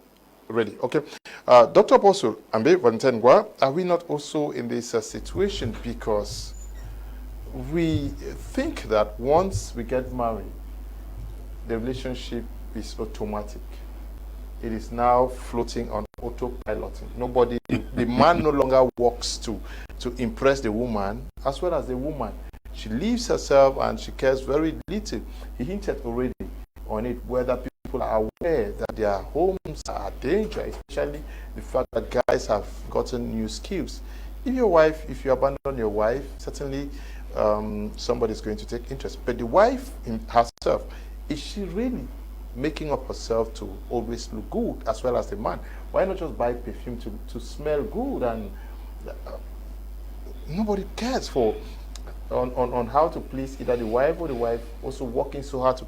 ready. Okay, Dr. Apostle Ambe Vantengwa, are we not also in this situation because we think that once we get married, the relationship is automatic? It is now floating on autopiloting. Nobody, the man no longer works to impress the woman as well as the woman. She leaves herself and she cares very little. He hinted already on it, whether people are aware that their homes are a danger, especially the fact that guys have gotten new skills. If you abandon your wife, certainly somebody's going to take interest. But the wife in herself, is she really making up herself to always look good as well as the man? Why not just buy perfume to smell good? And nobody cares on how to please either the wife or the wife also working so hard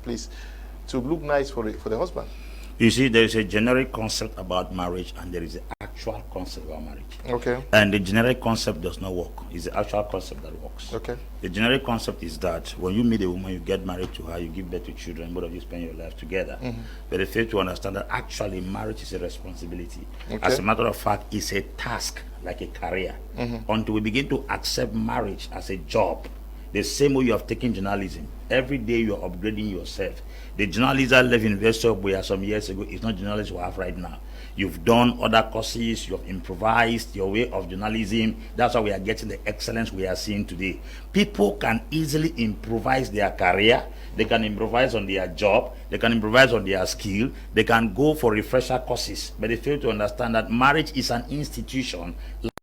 to look nice for the husband. You see, there is a generic concept about marriage and there is an actual concept about marriage. Okay. And the generic concept does not work. It's the actual concept that works. Okay. The generic concept is that when you meet a woman, you get married to her, you give birth to children, both of you spend your life together. Mm-hmm. But they fail to understand that actually marriage is a responsibility. Okay. As a matter of fact, it's a task, like a career. Mm-hmm. Until we begin to accept marriage as a job, the same way you have taken journalism, every day you are upgrading yourself. The journalist that left University of Buea some years ago is not journalist we have right now. You've done other courses, you've improvised your way of journalism. That's why we are getting the excellence we are seeing today. People can easily improvise their career. They can improvise on their job. They can improvise on their skill. They can go for refresher courses. But they fail to understand that marriage is an institution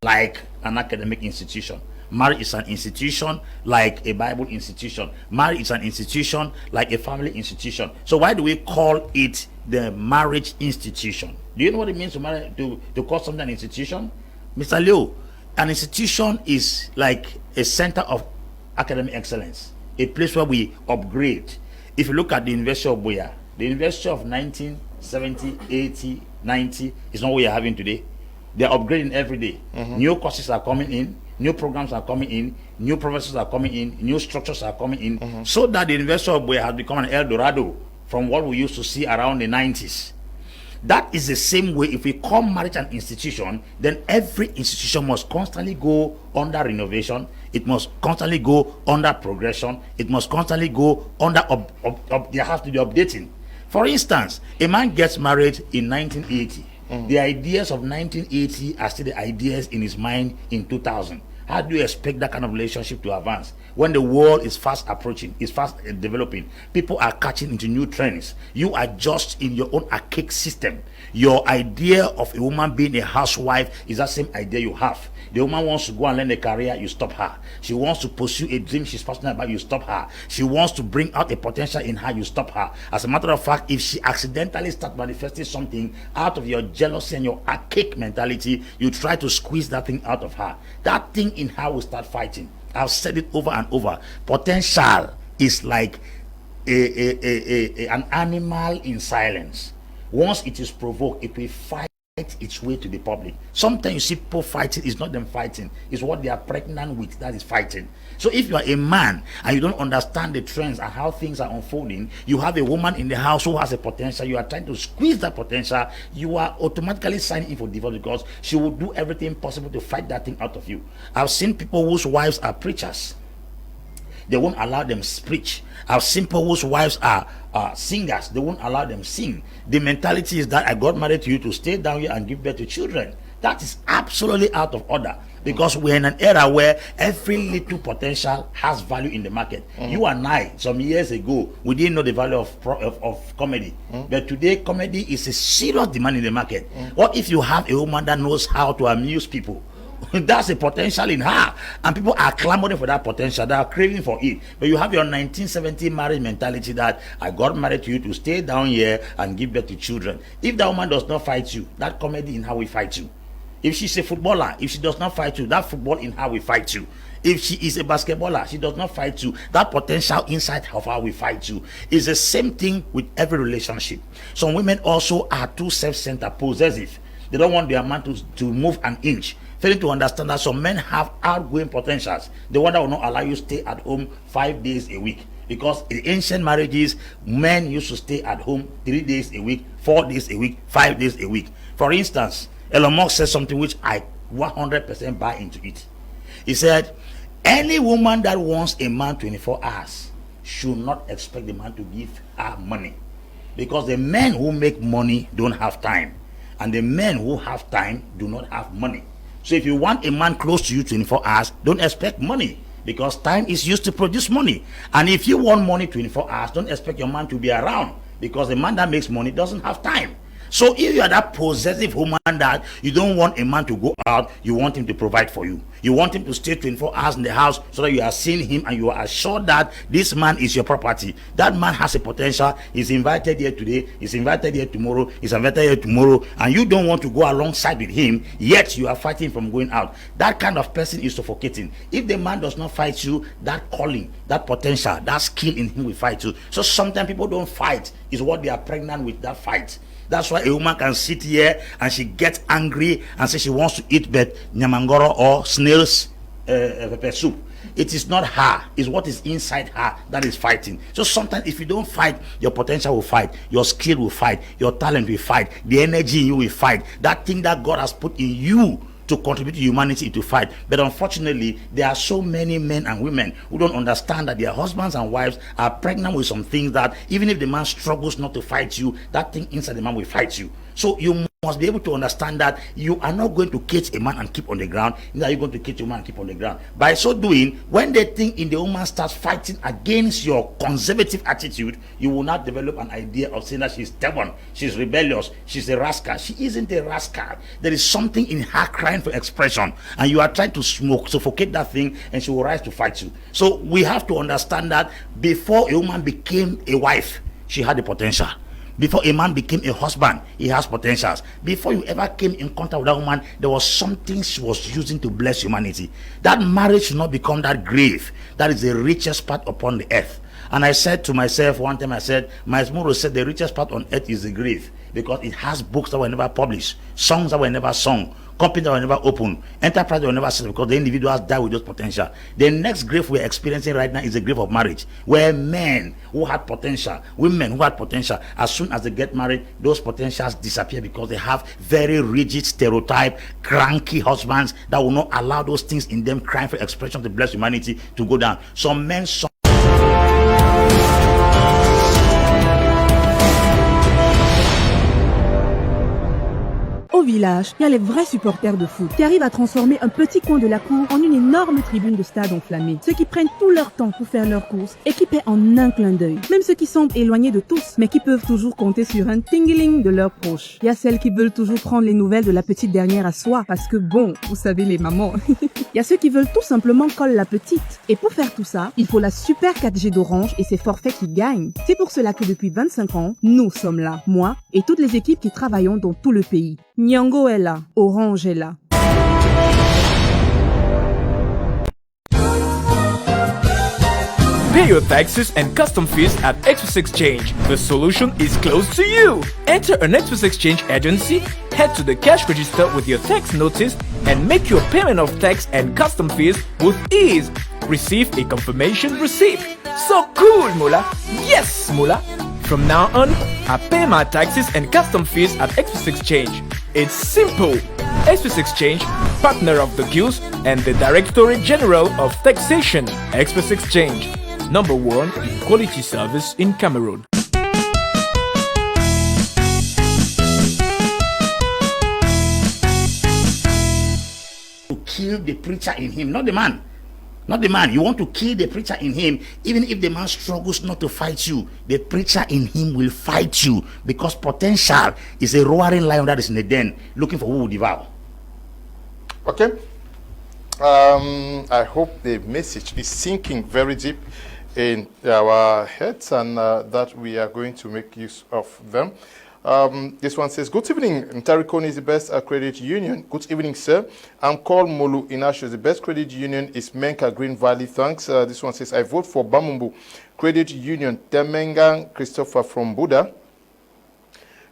like an academic institution. Marriage is an institution like a Bible institution. Marriage is an institution like a family institution. So why do we call it the marriage institution? Do you know what it means to call something an institution? Mr. Leo, an institution is like a center of academic excellence, a place where we upgrade. If you look at the University of Buea, the University of 1970, 80, 90 is not what we are having today. They are upgrading every day. Mm-hmm. New courses are coming in. New programs are coming in, new professors are coming in, new structures are coming in, mm-hmm. so that the University of Buea has become an El Dorado from what we used to see around the 90s. That is the same way. If we call marriage an institution, then every institution must constantly go under renovation, it must constantly go under progression, it must constantly go under, there has to be updating. For instance, a man gets married in 1980. Mm-hmm. The ideas of 1980 are still the ideas in his mind in 2000. How do you expect that kind of relationship to advance when the world is fast approaching, is fast developing? People are catching into new trends. You are just in your own archaic system. Your idea of a woman being a housewife is that same idea you have. The woman wants to go and learn a career, you stop her. She wants to pursue a dream she's passionate about, you stop her. She wants to bring out a potential in her, you stop her. As a matter of fact, if she accidentally starts manifesting something out of your jealousy and your archaic mentality, you try to squeeze that thing out of her. That thing in her will start fighting. I've said it over and over. Potential is like an animal in silence. Once it is provoked, it will fight its way to the public. Sometimes you see people fighting, it's not them fighting, it's what they are pregnant with that is fighting. So if you are a man and you don't understand the trends and how things are unfolding, you have a woman in the house who has a potential, you are trying to squeeze that potential, you are automatically signing in for divorce because she will do everything possible to fight that thing out of you. I've seen people whose wives are preachers. They won't allow them preach. I've seen people whose wives are singers. They won't allow them sing. The mentality is that I got married to you to stay down here and give birth to children. That is absolutely out of order because we're in an era where every little potential has value in the market. You and I, some years ago, we didn't know the value of comedy. But today, comedy is a serious demand in the market. What if you have a woman that knows how to amuse people? That's a potential in her, and people are clamoring for that potential. They are craving for it. But you have your 1970 marriage mentality that I got married to you to stay down here and give birth to children. If that woman does not fight you, that comedy in her will fight you. If she's a footballer, if she does not fight you, that football in her will fight you. If she is a basketballer, she does not fight you, that potential inside of her will fight you. It's the same thing with every relationship. Some women also are too self-centered, possessive. They don't want their man to move an inch. Failing to understand that some men have outgoing potentials. The one that will not allow you to stay at home 5 days a week. Because in ancient marriages, men used to stay at home 3 days a week, 4 days a week, 5 days a week. For instance, Elon Musk said something which I 100% buy into it. He said, any woman that wants a man 24 hours should not expect the man to give her money. Because the men who make money don't have time. And the men who have time do not have money. So if you want a man close to you 24 hours, don't expect money. Because time is used to produce money. And if you want money 24 hours, don't expect your man to be around. Because the man that makes money doesn't have time. So if you are that possessive woman that you don't want a man to go out, you want him to provide for you. You want him to stay 24 hours in the house so that you are seeing him and you are assured that this man is your property. That man has a potential. He's invited here today, he's invited here tomorrow, he's invited here tomorrow, and you don't want to go alongside with him, yet you are fighting from going out. That kind of person is suffocating. If the man does not fight you, that calling, that potential, that skill in him will fight you. So sometimes people don't fight, is what they are pregnant with, that fight. That's why a woman can sit here and she gets angry and say she wants to eat nyamangoro or snails pepper soup. It is not her, it's what is inside her that is fighting. So sometimes if you don't fight, your potential will fight, your skill will fight, your talent will fight, the energy in you will fight, that thing that God has put in you to contribute to humanity to fight. But unfortunately, there are so many men and women who don't understand that their husbands and wives are pregnant with some things that even if the man struggles not to fight you, that thing inside the man will fight you. So you must be able to understand that you are not going to catch a man and keep on the ground. Neither are you going to catch a man and keep on the ground. By so doing, when the thing in the woman starts fighting against your conservative attitude, you will not develop an idea of saying that she's stubborn, she's rebellious, she's a rascal. She isn't a rascal. There is something in her crying for expression, and you are trying to suffocate that thing, and she will rise to fight you. So we have to understand that before a woman became a wife, she had the potential. Before a man became a husband, he has potentials. Before you ever came in contact with that woman, there was something she was using to bless humanity. That marriage should not become that grave. That is the richest part upon the earth. And I said to myself one time, I said, Miles Monroe said the richest part on earth is the grave, because it has books that were never published, songs that were never sung, companies that were never opened, enterprise that were never set, because the individuals die with those potential. The next grave we're experiencing right now is the grave of marriage, where men who had potential, women who had potential, as soon as they get married, those potentials disappear because they have very rigid, stereotype, cranky husbands that will not allow those things in them crying for expression to bless humanity to go down. Some men, Au village, il y a les vrais supporters de foot qui arrivent à transformer un petit coin de la cour en une énorme tribune de stade enflammée. Ceux qui prennent tout leur temps pour faire leurs courses et qui paient en un clin d'œil. Même ceux qui semblent éloignés de tous, mais qui peuvent toujours compter sur un tingling de leurs proches. Il y a celles qui veulent toujours prendre les nouvelles de la petite dernière à soi, parce que bon, vous savez les mamans. Il y a ceux qui veulent tout simplement coller la petite. Et pour faire tout ça, il faut la super 4G d'Orange et ses forfaits qui gagnent. C'est pour cela que depuis 25 ans, nous sommes là. Moi et toutes les équipes qui travaillons dans tout le pays. Nyango est là, Orange est là. Pay your taxes and custom fees at Express Exchange. The solution is close to you. Enter an Express Exchange agency, head to the cash register with your tax notice, and make your payment of tax and custom fees with ease. Receive a confirmation receipt. So cool, Mula. Yes, Mula. From now on, I pay my taxes and custom fees at Express Exchange. It's simple. Express Exchange, partner of the Guild and the Directorate General of Taxation. Express Exchange, #1 in quality service in Cameroon. To kill the preacher in him, not the man. Not the man. You want to kill the preacher in him. Even if the man struggles not to fight you, the preacher in him will fight you, because potential is a roaring lion that is in the den looking for who will devour. Okay, I hope the message is sinking very deep in our heads and that we are going to make use of them. This one says, good evening, Ntarikoni is the best credit union. Good evening, sir. I'm called Molu Inasho. The best credit union is Menka Green Valley. Thanks. This one says, I vote for Bamumbu Credit Union. Temengang Christopher from Buddha.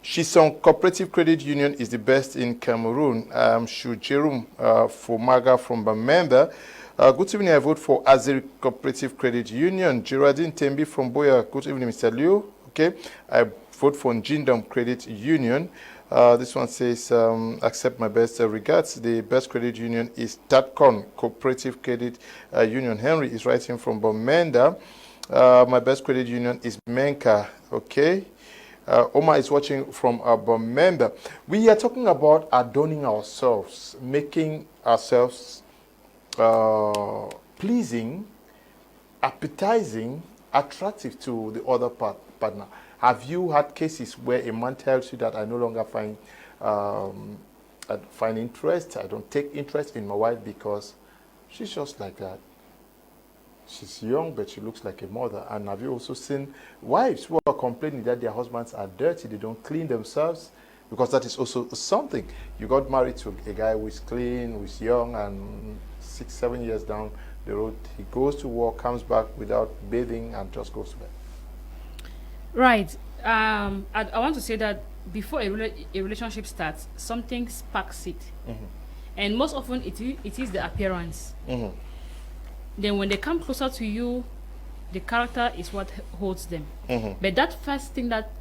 Shison Cooperative Credit Union is the best in Cameroon. Shujerum Fomaga from Bamenda. Good evening, I vote for Azeri Cooperative Credit Union. Geraldine Tembi from Boya. Good evening, Mr. Liu. Okay, I vote for Njindom Credit Union. This one says, accept my best regards. The best credit union is Tatcon Cooperative Credit Union. Henry is writing from Bamenda. My best credit union is Menka. Okay. Omar is watching from Bamenda. We are talking about adorning ourselves, making ourselves pleasing, appetizing, attractive to the other partner. Have you had cases where a man tells you that I no longer find interest, I don't take interest in my wife because she's just like that? She's young, but she looks like a mother. And have you also seen wives who are complaining that their husbands are dirty, they don't clean themselves? Because that is also something. You got married to a guy who is clean, who is young, and 6-7 years down the road, he goes to work, comes back without bathing, and just goes to bed. Right. I want to say that before a relationship starts, something sparks it. Mm-hmm. And most often it is the appearance. Mm-hmm. Then when they come closer to you, the character is what holds them. Mm-hmm. But that first thing that,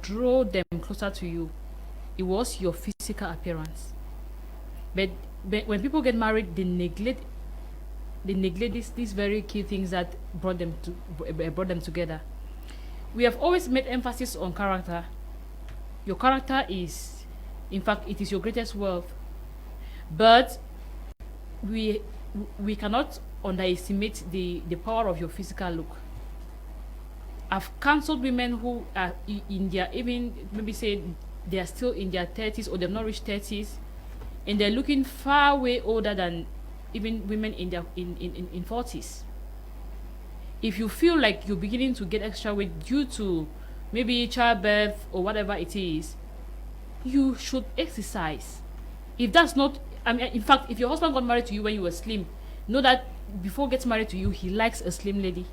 drew them closer to you, it was your physical appearance. But when people get married, they neglect these very key things that brought them together. We have always made emphasis on character. Your character is, in fact, it is your greatest wealth. But we cannot underestimate the power of your physical look. I've counseled women who are in their, even maybe say they are still in their 30s or they've not reached 30s, and they're looking far way older than even women in their in 40s. If you feel like you're beginning to get extra weight due to maybe childbirth or whatever it is, you should exercise. If that's not, in fact, if your husband got married to you when you were slim, know that before getting married to you, he likes a slim lady.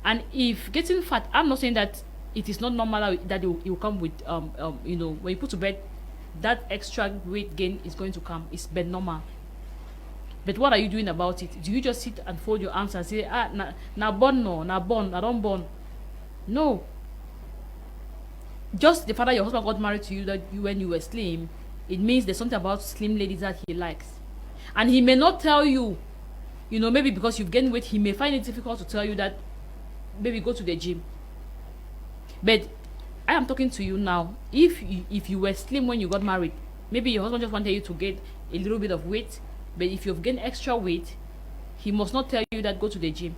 And if getting fat, I'm not saying that it is not normal that it will come with, when you put to bed, that extra weight gain is going to come. It's bed normal. But what are you doing about it? Do you just sit and fold your arms and say, na born, I don't born? No. Just the fact that your husband got married to you when you were slim, it means there's something about slim ladies that he likes. And he may not tell you, maybe because you've gained weight, he may find it difficult to tell you that, maybe go to the gym. But I am talking to you now. If you were slim when you got married, maybe your husband just wanted you to get a little bit of weight, but if you've gained extra weight, he must not tell you that go to the gym.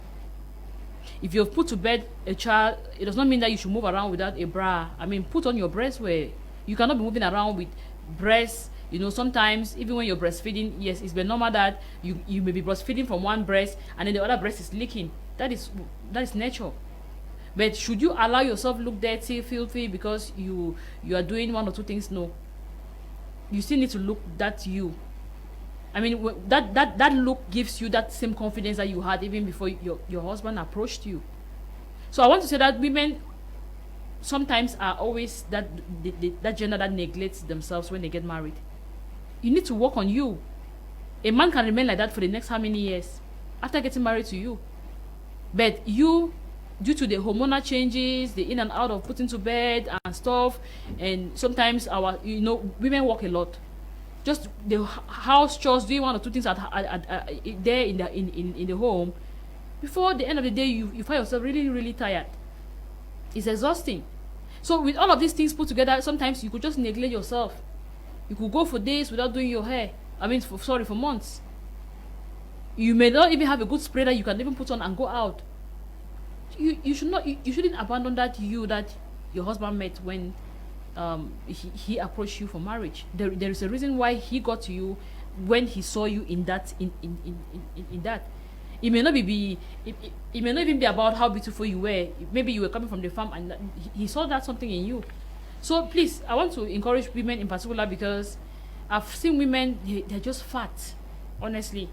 If you've put to bed a child, it does not mean that you should move around without a bra. Put on your breastwear. You cannot be moving around with breasts. Sometimes even when you're breastfeeding, yes, it's been normal that you may be breastfeeding from one breast and then the other breast is leaking. That is nature. But should you allow yourself look dirty, filthy because you are doing one or two things? No. You still need to look that you. That look gives you that same confidence that you had even before your husband approached you. So I want to say that women sometimes are always that gender that neglects themselves when they get married. You need to work on you. A man can remain like that for the next how many years after getting married to you? But you, due to the hormonal changes, the in and out of putting to bed and stuff, and sometimes women work a lot. Just the house chores, doing one or two things there in the home. Before the end of the day, you find yourself really, really tired. It's exhausting. So with all of these things put together, sometimes you could just neglect yourself. You could go for days without doing your hair. For months. You may not even have a good spray that you can even put on and go out. You shouldn't abandon that your husband met when he approached you for marriage. There is a reason why he got to you when he saw you in that in that. It may not it may not even be about how beautiful you were. Maybe you were coming from the farm and he saw that something in you. So please, I want to encourage women in particular, because I've seen women, they're just fat, honestly.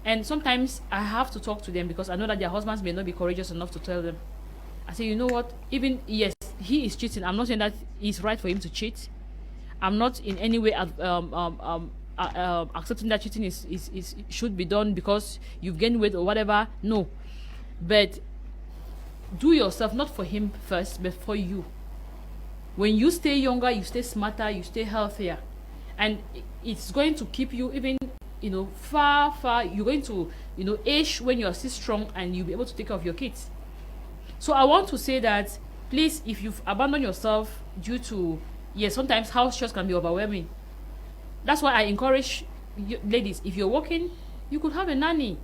And sometimes I have to talk to them because I know that their husbands may not be courageous enough to tell them. I say, you know what, even, yes, he is cheating. I'm not saying that it's right for him to cheat. I'm not in any way accepting that cheating is should be done because you've gained weight or whatever. No. But do yourself, not for him first, but for you. When you stay younger, you stay smarter, you stay healthier. And it's going to keep you even, far, you're going to, age when you're still strong and you'll be able to take care of your kids. So I want to say that, please, if you've abandoned yourself due to, yes, sometimes house chores can be overwhelming. That's why I encourage you, ladies, if you're working, you could have a nanny.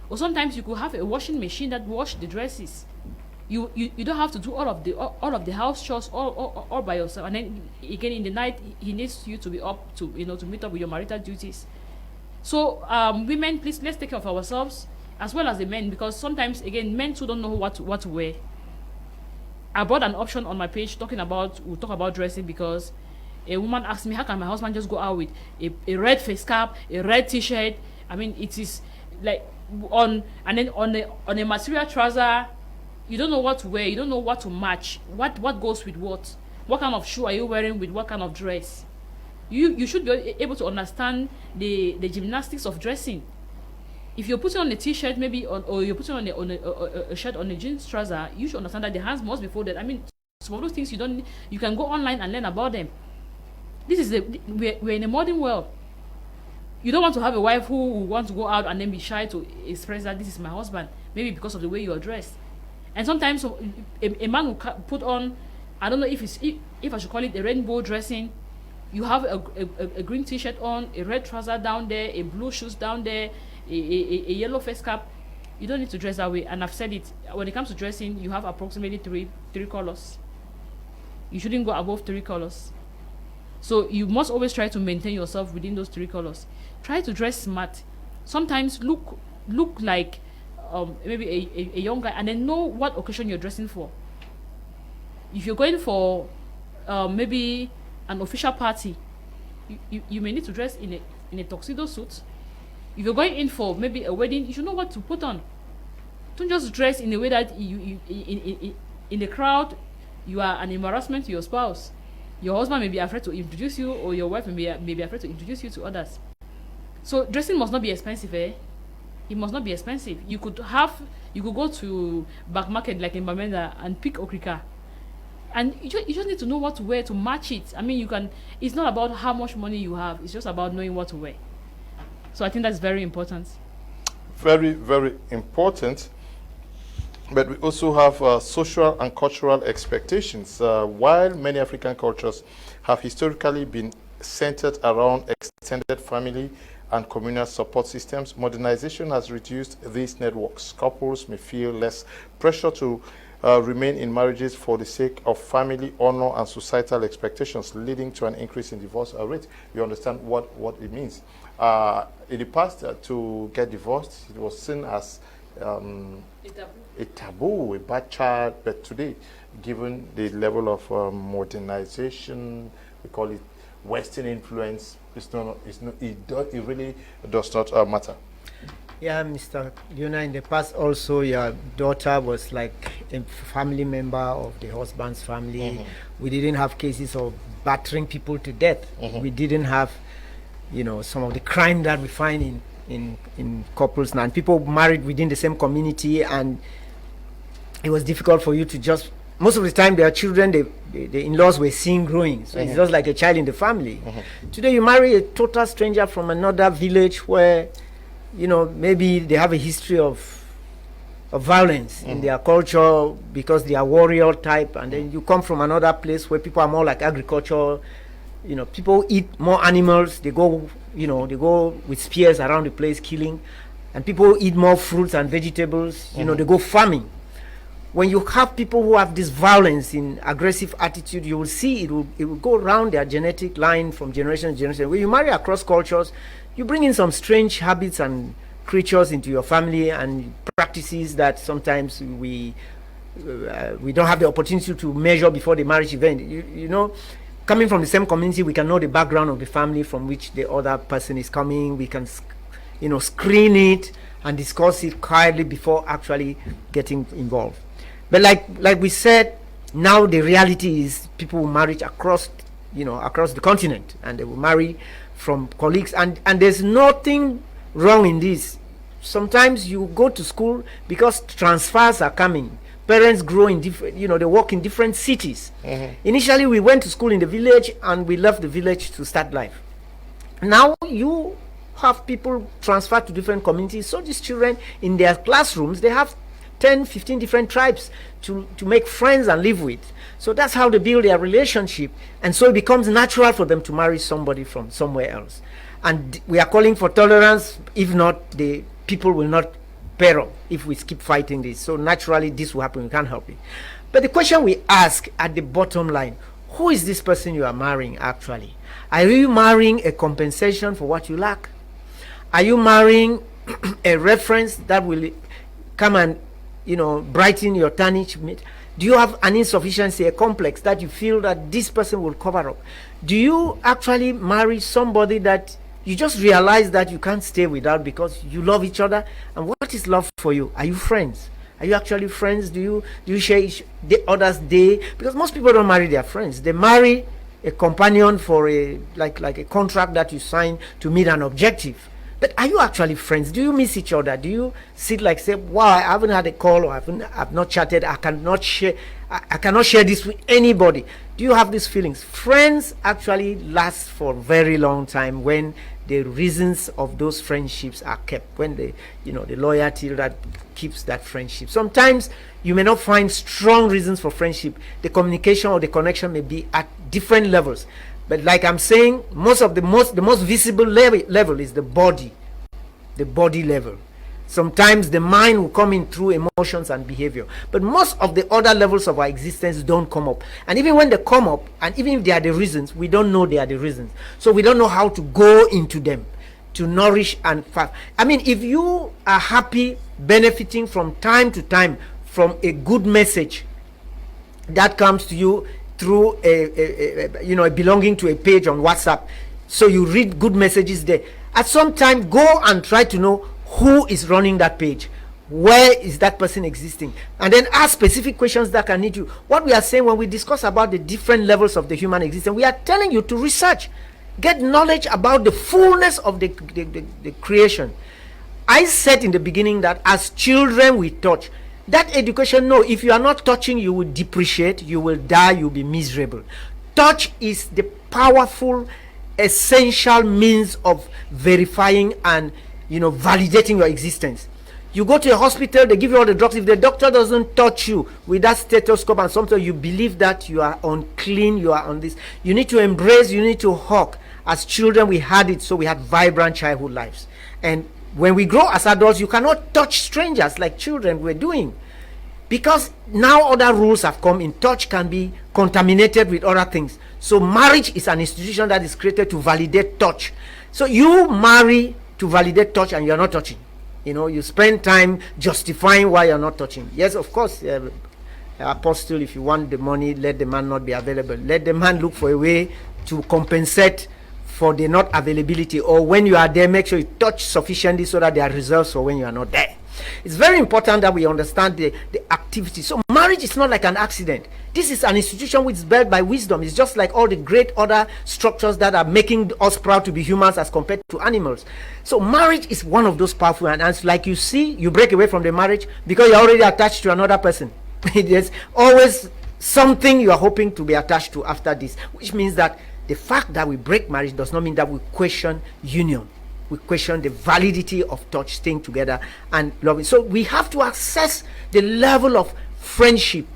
Or sometimes you could have a washing machine that wash the dresses. You don't have to do all of the house chores all by yourself. And then again in the night, he needs you to be up to to meet up with your marital duties. So women, please, let's take care of ourselves as well as the men, because sometimes again men too don't know what to wear. I brought an option on my page we'll talk about dressing, because a woman asked me, how can my husband just go out with a red face cap, a red t-shirt? I mean, it is like on a material trouser. You don't know what to wear. You don't know what to match. What goes with what? What kind of shoe are you wearing with what kind of dress? You should be able to understand the gymnastics of dressing. If you're putting on a t-shirt, or you're putting on a shirt on a jeans trouser, you should understand that the hands must be folded. I mean, some of those things you can go online and learn about them. We're in a modern world. You don't want to have a wife who wants to go out and then be shy to express that this is my husband, maybe because of the way you are dressed. And sometimes a man will put on, I don't know if I should call it a rainbow dressing. You have a green t-shirt on, a red trouser down there, a blue shoes down there, a yellow face cap. You don't need to dress that way. And I've said it, when it comes to dressing, you have approximately three colors. You shouldn't go above 3 colors. So you must always try to maintain yourself within those 3 colors. Try to dress smart. Sometimes look like maybe a young guy, and then know what occasion you're dressing for. If you're going for maybe an official party, you may need to dress in a tuxedo suit. If you're going in for maybe a wedding, you should know what to put on. Don't just dress in a way that you in the crowd you are an embarrassment to your spouse. Your husband may be afraid to introduce you, or your wife may be afraid to introduce you to others. So dressing must not be expensive, eh? It must not be expensive. You could go to back market like in Bamenda and pick okrika. And you just need to know what to wear to match it. I mean, it's not about how much money you have. It's just about knowing what to wear. So I think that's very important. Very, very important. But we also have social and cultural expectations. While many African cultures have historically been centered around extended family and communal support systems, modernization has reduced these networks. Couples may feel less pressure to remain in marriages for the sake of family honor and societal expectations, leading to an increase in divorce rate. You understand what it means. In the past, to get divorced, it was seen as a taboo, a bad child. But today, given the level of modernization, we call it Western influence, it really does not matter. Yeah, Mr. Leona, in the past also your daughter was like a family member of the husband's family. Mm-hmm. We didn't have cases of battering people to death. Mm-hmm. We didn't have, some of the crime that we find in couples now. And people married within the same community, and it was difficult for you to just, most of the time their children, the in-laws were seen growing. So it's just like a child in the family. Mm-hmm. Today you marry a total stranger from another village where, maybe they have a history of violence in their culture because they are warrior type, and then you come from another place where people are more like agriculture. People eat more animals. They go with spears around the place killing, and people eat more fruits and vegetables. They go farming. when you have people who have this violence in aggressive attitude, you will see it will go around their genetic line from generation to generation. When you marry across cultures, you bring in some strange habits and creatures into your family and practices that sometimes we don't have the opportunity to measure before the marriage event. You know, coming from the same community, we can know the background of the family from which the other person is coming. We can, screen it and discuss it quietly before actually getting involved. But like we said, now the reality is people will marry across the continent, and they will marry from colleagues, and there's nothing wrong in this. Sometimes you go to school because transfers are coming. Parents grow in different, they work in different cities. Initially, we went to school in the village and we left the village to start life. Now you have people transfer to different communities. So these children in their classrooms, they have 10, 15 different tribes to make friends and live with. So that's how they build their relationship. And so it becomes natural for them to marry somebody from somewhere else. And we are calling for tolerance. If not, the people will not pair up if we keep fighting this. So naturally, this will happen. We can't help it. But the question we ask at the bottom line, who is this person you are marrying actually? Are you marrying a compensation for what you lack? Are you marrying a reference that will come and brighten your tarnished meat? Do you have an insufficiency, a complex that you feel that this person will cover up? Do you actually marry somebody that you just realize that you can't stay without because you love each other? And what is love for you? Are you friends? Are you actually friends? Do you share the other's day? Because most people don't marry their friends. They marry a companion for like a contract that you sign to meet an objective. But are you actually friends? Do you miss each other? Do you sit like say, wow, I haven't had a call, or I've not chatted, I cannot share this with anybody? Do you have these feelings? Friends actually last for a very long time when the reasons of those friendships are kept, when the loyalty that keeps that friendship. Sometimes you may not find strong reasons for friendship. The communication or the connection may be at different levels. But like I'm saying, the most visible level is the body level. Sometimes the mind will come in through emotions and behavior. But most of the other levels of our existence don't come up. And even when they come up, and even if they are the reasons, we don't know they are the reasons. So we don't know how to go into them to nourish and fast. I mean, if you are happy benefiting from time to time from a good message that comes to you through a belonging to a page on WhatsApp, so you read good messages there, at some time go and try to know who is running that page, where is that person existing, and then ask specific questions that can lead you. What we are saying when we discuss about the different levels of the human existence, we are telling you to research, get knowledge about the fullness of the creation. I said in the beginning that as children we touch. That education, no, if you are not touching, you will depreciate, you will die, you'll be miserable. Touch is the powerful, essential means of verifying and validating your existence. You go to a hospital, they give you all the drugs. If the doctor doesn't touch you with that stethoscope and sometimes you believe that you are unclean, you are on this, you need to embrace, you need to hug. As children, we had it, so we had vibrant childhood lives. And when we grow as adults, you cannot touch strangers like children were doing, because now other rules have come in. Touch can be contaminated with other things. So marriage is an institution that is created to validate touch. So you marry to validate touch and you're not touching. You spend time justifying why you're not touching. Yes, of course, apostle, if you want the money, let the man not be available. Let the man look for a way to compensate for the not availability, or when you are there, make sure you touch sufficiently so that there are reserves for when you are not there. It's very important that we understand the activity. So marriage is not like an accident. This is an institution which is built by wisdom. It's just like all the great other structures that are making us proud to be humans as compared to animals. So marriage is one of those powerful, and like you see, you break away from the marriage because you're already attached to another person. There's always something you are hoping to be attached to after this, which means that the fact that we break marriage does not mean that we question union. We question the validity of touch, staying together and loving. So we have to assess the level of friendship,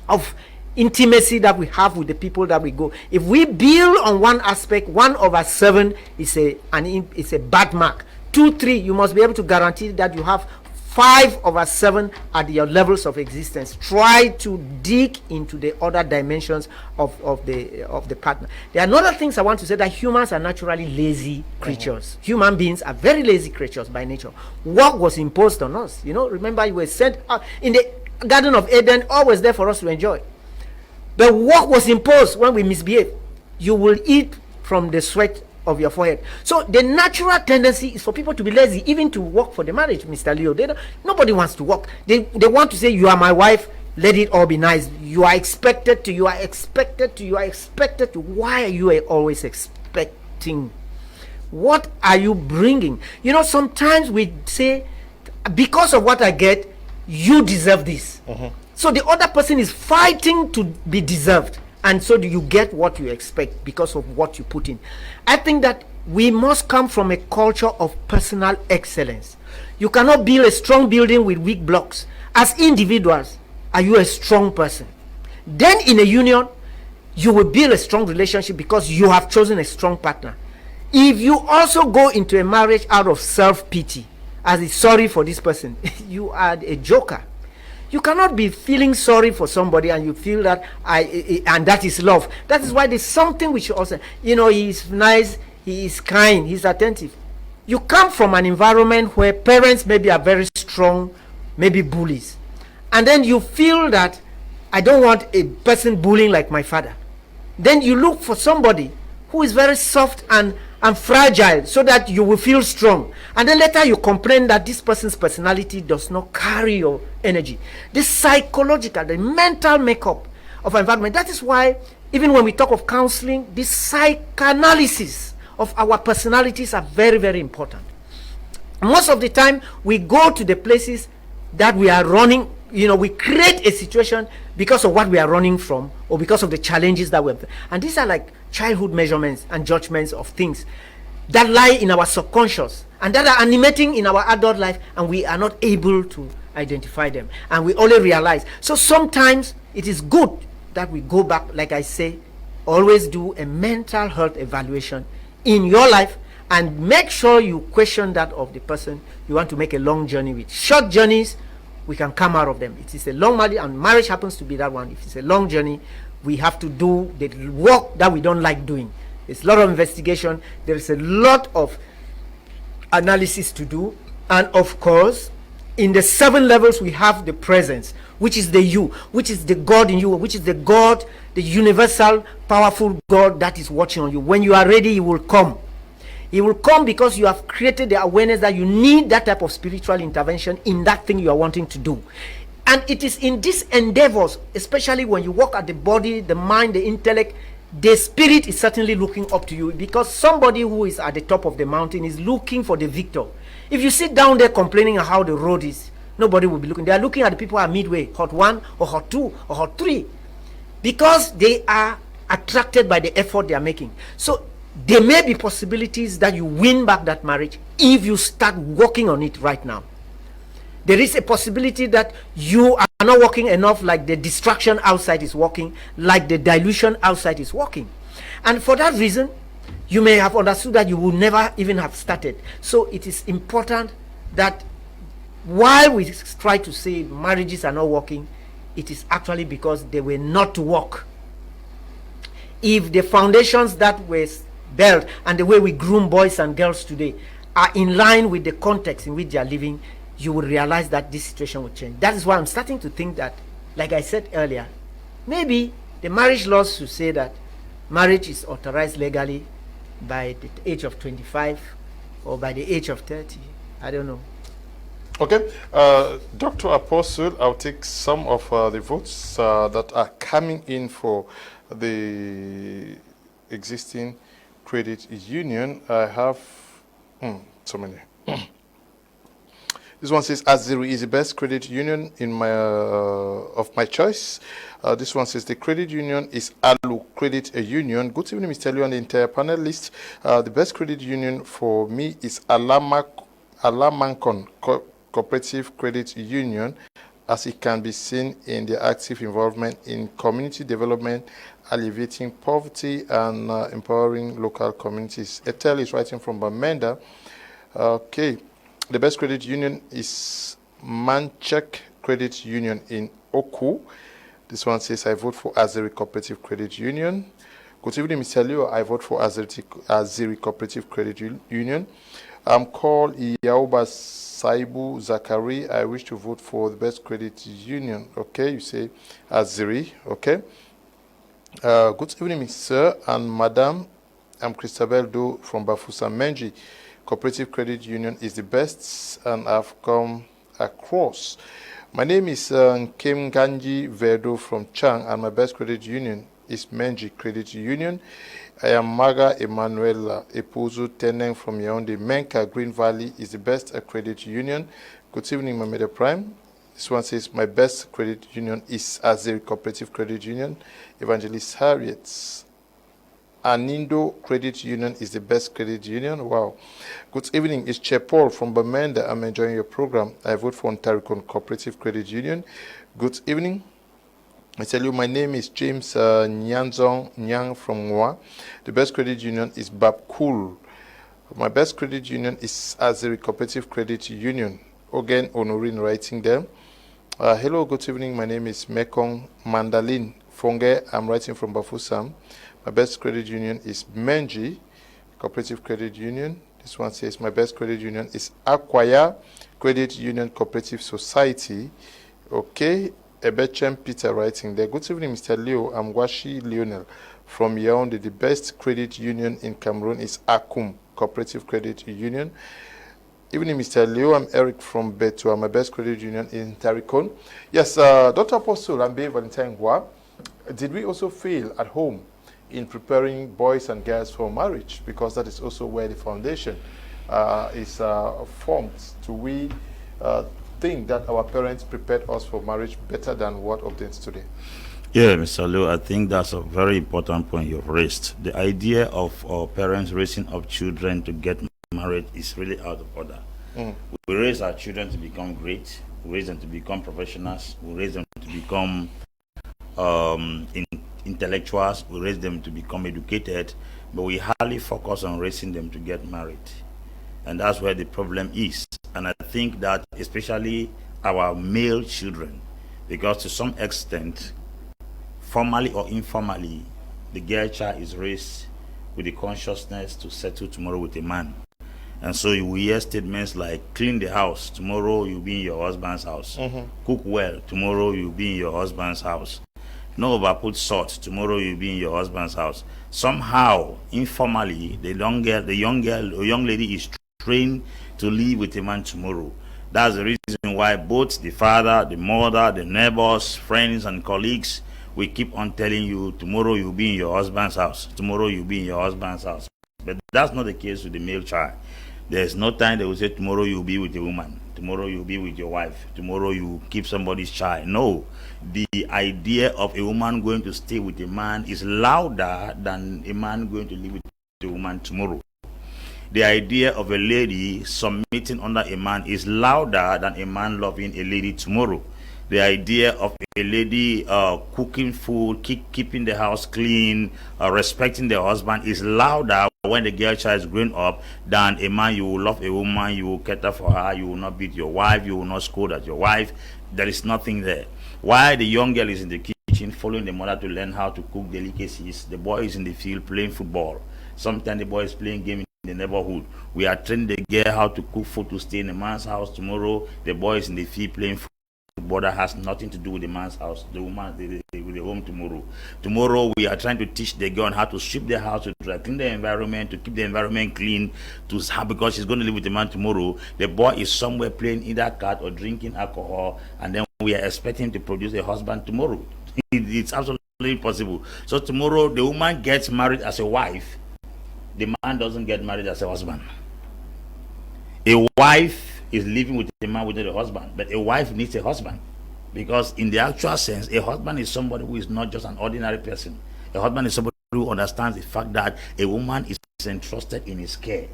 of intimacy that we have with the people that we go. If we build on one aspect, 1/7 is a bad mark. 2, 3, you must be able to guarantee that you have 5/7 are your levels of existence. Try to dig into the other dimensions of the partner. There are other things I want to say, that humans are naturally lazy creatures. Human beings are very lazy creatures by nature. Work was imposed on us. Remember, you were sent out in the Garden of Eden, always there for us to enjoy. But work was imposed when we misbehave. You will eat from the sweat of your forehead. So the natural tendency is for people to be lazy, even to work for the marriage, Mr. Leo. Nobody wants to work. They want to say, you are my wife, let it all be nice. You are expected to. Why are you always expecting? What are you bringing? Sometimes we say, because of what I get, you deserve this. So the other person is fighting to be deserved. And so do you get what you expect because of what you put in. I think that we must come from a culture of personal excellence. You cannot build a strong building with weak blocks. As individuals, are you a strong person? Then in a union, you will build a strong relationship because you have chosen a strong partner. If you also go into a marriage out of self-pity, as is sorry for this person, you are a joker. You cannot be feeling sorry for somebody and you feel that and that is love. That is why there's something which also, he is nice, he is kind, he's attentive. You come from an environment where parents maybe are very strong, maybe bullies. And then you feel that I don't want a person bullying like my father. Then you look for somebody who is very soft and fragile, so that you will feel strong. And then later you complain that this person's personality does not carry your energy. The psychological, the mental makeup of environment. That is why even when we talk of counseling, the psychoanalysis of our personalities are very, very important. Most of the time we go to the places that we are running, we create a situation because of what we are running from, or because of the challenges that we have. And these are like childhood measurements and judgments of things that lie in our subconscious and that are animating in our adult life, and we are not able to identify them, and we only realize. So sometimes it is good that we go back, like I say, always do a mental health evaluation in your life and make sure you question that of the person you want to make a long journey with. Short journeys, we can come out of them. It is a long marriage, and marriage happens to be that one. If it's a long journey, we have to do the work that we don't like doing. There's a lot of investigation. There is a lot of analysis to do. And of course, in the 7 levels, we have the presence, which is the you, which is the God in you, which is the God, the universal, powerful God that is watching on you. When you are ready, He will come. He will come because you have created the awareness that you need that type of spiritual intervention in that thing you are wanting to do. And it is in these endeavors, especially when you work at the body, the mind, the intellect, the spirit is certainly looking up to you, because somebody who is at the top of the mountain is looking for the victor. If you sit down there complaining how the road is, nobody will be looking. They are looking at the people at midway, hot 1 or hot 2 or hot 3, because they are attracted by the effort they are making. So there may be possibilities that you win back that marriage if you start working on it right now. There is a possibility that you are not working enough, like the distraction outside is working, like the dilution outside is working. And for that reason, you may have understood that you will never even have started. So it is important that while we try to say marriages are not working, it is actually because they were not to work. If the foundations that were built and the way we groom boys and girls today are in line with the context in which they are living, you will realize that this situation will change. That is why I'm starting to think that, like I said earlier, maybe the marriage laws should say that marriage is authorized legally by the age of 25 or by the age of 30. I don't know. Okay, Dr. Apostle, I'll take some of the votes that are coming in for the existing credit union. I have so many. This one says Aziru is the best credit union in my of my choice. This one says the credit union is Alu Credit Union. Good evening, Mr. Leo and the entire panel list. The best credit union for me is Alamancon Cooperative Credit Union, as it can be seen in their active involvement in community development, alleviating poverty, and empowering local communities. Etel is writing from Bamenda. Okay. The best credit union is Manchek Credit Union in Oku. This one says, I vote for Azeri Cooperative Credit Union. Good evening, Mr. Leo. I vote for Azeri Cooperative Credit Union. I'm called Iyauba Saibu Zakari. I wish to vote for the best credit union. Okay, you say Azeri. Okay. Good evening, sir and madam. I'm Christabel Do from Bafusa Menji. Cooperative Credit Union is the best, and I've come across. My name is Kim Ganji Verdo from Chang, and my best credit union is Menji Credit Union. I am Maga Emanuela Epozu Teneng from Yaoundé. Menka Green Valley is the best credit union. Good evening, Mameda Prime. This one says, my best credit union is Azeri Cooperative Credit Union. Evangelist Harriet. Anindo Credit Union is the best credit union. Wow. Good evening. It's Chair Paul from Bamenda. I'm enjoying your program. I vote for Ontaricon Cooperative Credit Union. Good evening. I tell you, my name is James Nyanzong Nyang from Mwa. The best credit union is Babkul. My best credit union is Azeri Cooperative Credit Union. Again, Honorin writing them. Hello, good evening. My name is Mekong Mandalin Fonge. I'm writing from Bafusam. My best credit union is Menji Cooperative Credit Union. This one says, my best credit union is Akwaya Credit Union Cooperative Society. Okay. Ebechem Peter writing there. Good evening, Mr. Leo. I'm Washi Lionel from Yaoundé. The best credit union in Cameroon is Akum Cooperative Credit Union. Evening, Mr. Leo. I'm Eric from Betua. My best credit union in Tarikon. Yes, Dr. Apostle Ambe Valentine Hua, did we also fail at home in preparing boys and girls for marriage? Because that is also where the foundation is formed. Do we think that our parents prepared us for marriage better than what obtains today? Yeah, Mr. Leo, I think that's a very important point you've raised. The idea of our parents raising up children to get married is really out of order. We raise our children to become great. We raise them to become professionals. We raise them to become intellectuals. We raise them to become educated. But we hardly focus on raising them to get married. And that's where the problem is. And I think that especially our male children, because to some extent, formally or informally, the girl child is raised with the consciousness to settle tomorrow with a man. And so you will hear statements like, clean the house, tomorrow you'll be in your husband's house. Cook well, tomorrow you'll be in your husband's house. No overput salt, tomorrow you'll be in your husband's house. Somehow, informally, the young lady is trained to live with a man tomorrow. That's the reason why both the father, the mother, the neighbors, friends, and colleagues, we keep on telling you, tomorrow you'll be in your husband's house. Tomorrow you'll be in your husband's house. But that's not the case with the male child. There's no time they will say, tomorrow you'll be with a woman. Tomorrow you'll be with your wife. Tomorrow you keep somebody's child. No. The idea of a woman going to stay with a man is louder than a man going to live with a woman tomorrow. The idea of a lady submitting under a man is louder than a man loving a lady tomorrow. The idea of a lady cooking food, keeping the house clean, respecting the husband is louder when the girl child is growing up than a man. You will love a woman, you will cater for her, you will not beat your wife, you will not scold at your wife. There is nothing there. While the young girl is in the kitchen following the mother to learn how to cook delicacies, the boy is in the field playing football. Sometimes the boy is playing game in the neighborhood. We are training the girl how to cook food to stay in a man's house. Tomorrow the boy is in the field playing football. That has nothing to do with the man's house, the woman, with the home tomorrow. Tomorrow we are trying to teach the girl how to sweep the house, to clean the environment, to keep the environment clean, because she's going to live with the man tomorrow. The boy is somewhere playing either card or drinking alcohol, and then we are expecting him to produce a husband tomorrow. It's absolutely impossible. So tomorrow the woman gets married as a wife, the man doesn't get married as a husband. A wife is living with a man without a husband, but a wife needs a husband, because in the actual sense, a husband is somebody who is not just an ordinary person. A husband is somebody who understands the fact that a woman is entrusted in his care,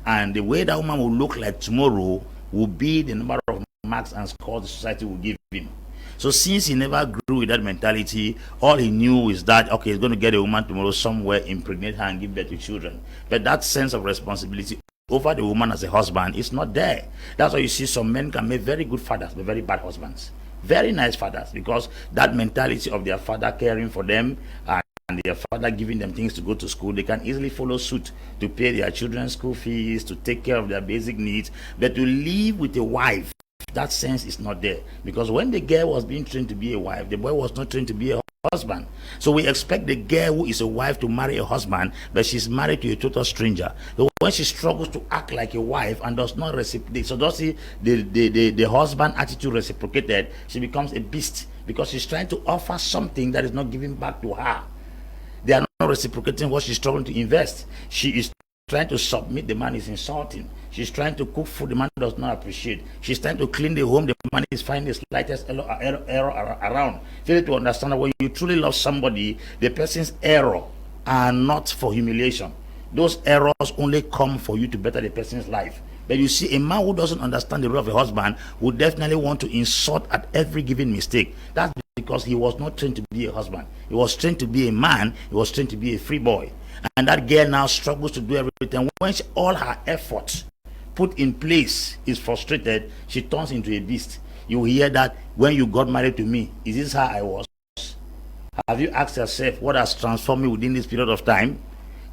and the way that woman will look like tomorrow will be the number of marks and scores the society will give him. So since he never grew with that mentality, all he knew is that, okay, he's going to get a woman tomorrow somewhere, impregnate her and give birth to children. But that sense of responsibility over the woman as a husband is not there. That's why you see some men can make very good fathers but very bad husbands. Very nice fathers, because that mentality of their father caring for them and their father giving them things to go to school, they can easily follow suit to pay their children's school fees, to take care of their basic needs. But to live with a wife, that sense is not there, because when the girl was being trained to be a wife, the boy was not trained to be a husband. So we expect the girl who is a wife to marry a husband, but she's married to a total stranger. So when she struggles to act like a wife and does not reciprocate, so does see the husband attitude reciprocated, she becomes a beast, because she's trying to offer something that is not given back to her. They are not reciprocating what she's struggling to invest. She is trying to submit, the man is insulting. She's trying to cook food, the man does not appreciate. She's trying to clean the home, the man is finding the slightest error around. Fail to understand that when you truly love somebody, the person's error are not for humiliation. Those errors only come for you to better the person's life. But you see, a man who doesn't understand the role of a husband would definitely want to insult at every given mistake. That's because he was not trained to be a husband. He was trained to be a man. He was trained to be a free boy. And that girl now struggles to do everything. When all her efforts put in place is frustrated, she turns into a beast. You hear that when you got married to me, is this how I was? Have you asked yourself what has transformed me within this period of time?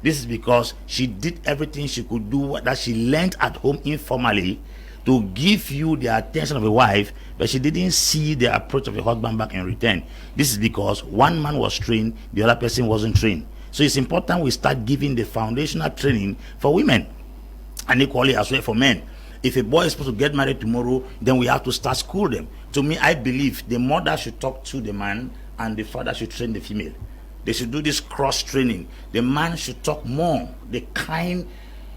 This is because she did everything she could do that she learned at home informally to give you the attention of a wife, but she didn't see the approach of a husband back in return. This is because one man was trained, the other person wasn't trained. So it's important we start giving the foundational training for women, and equally as well for men. If a boy is supposed to get married tomorrow, then we have to start school them. To me, I believe the mother should talk to the man and the father should train the female. They should do this cross training. The man should talk more the kind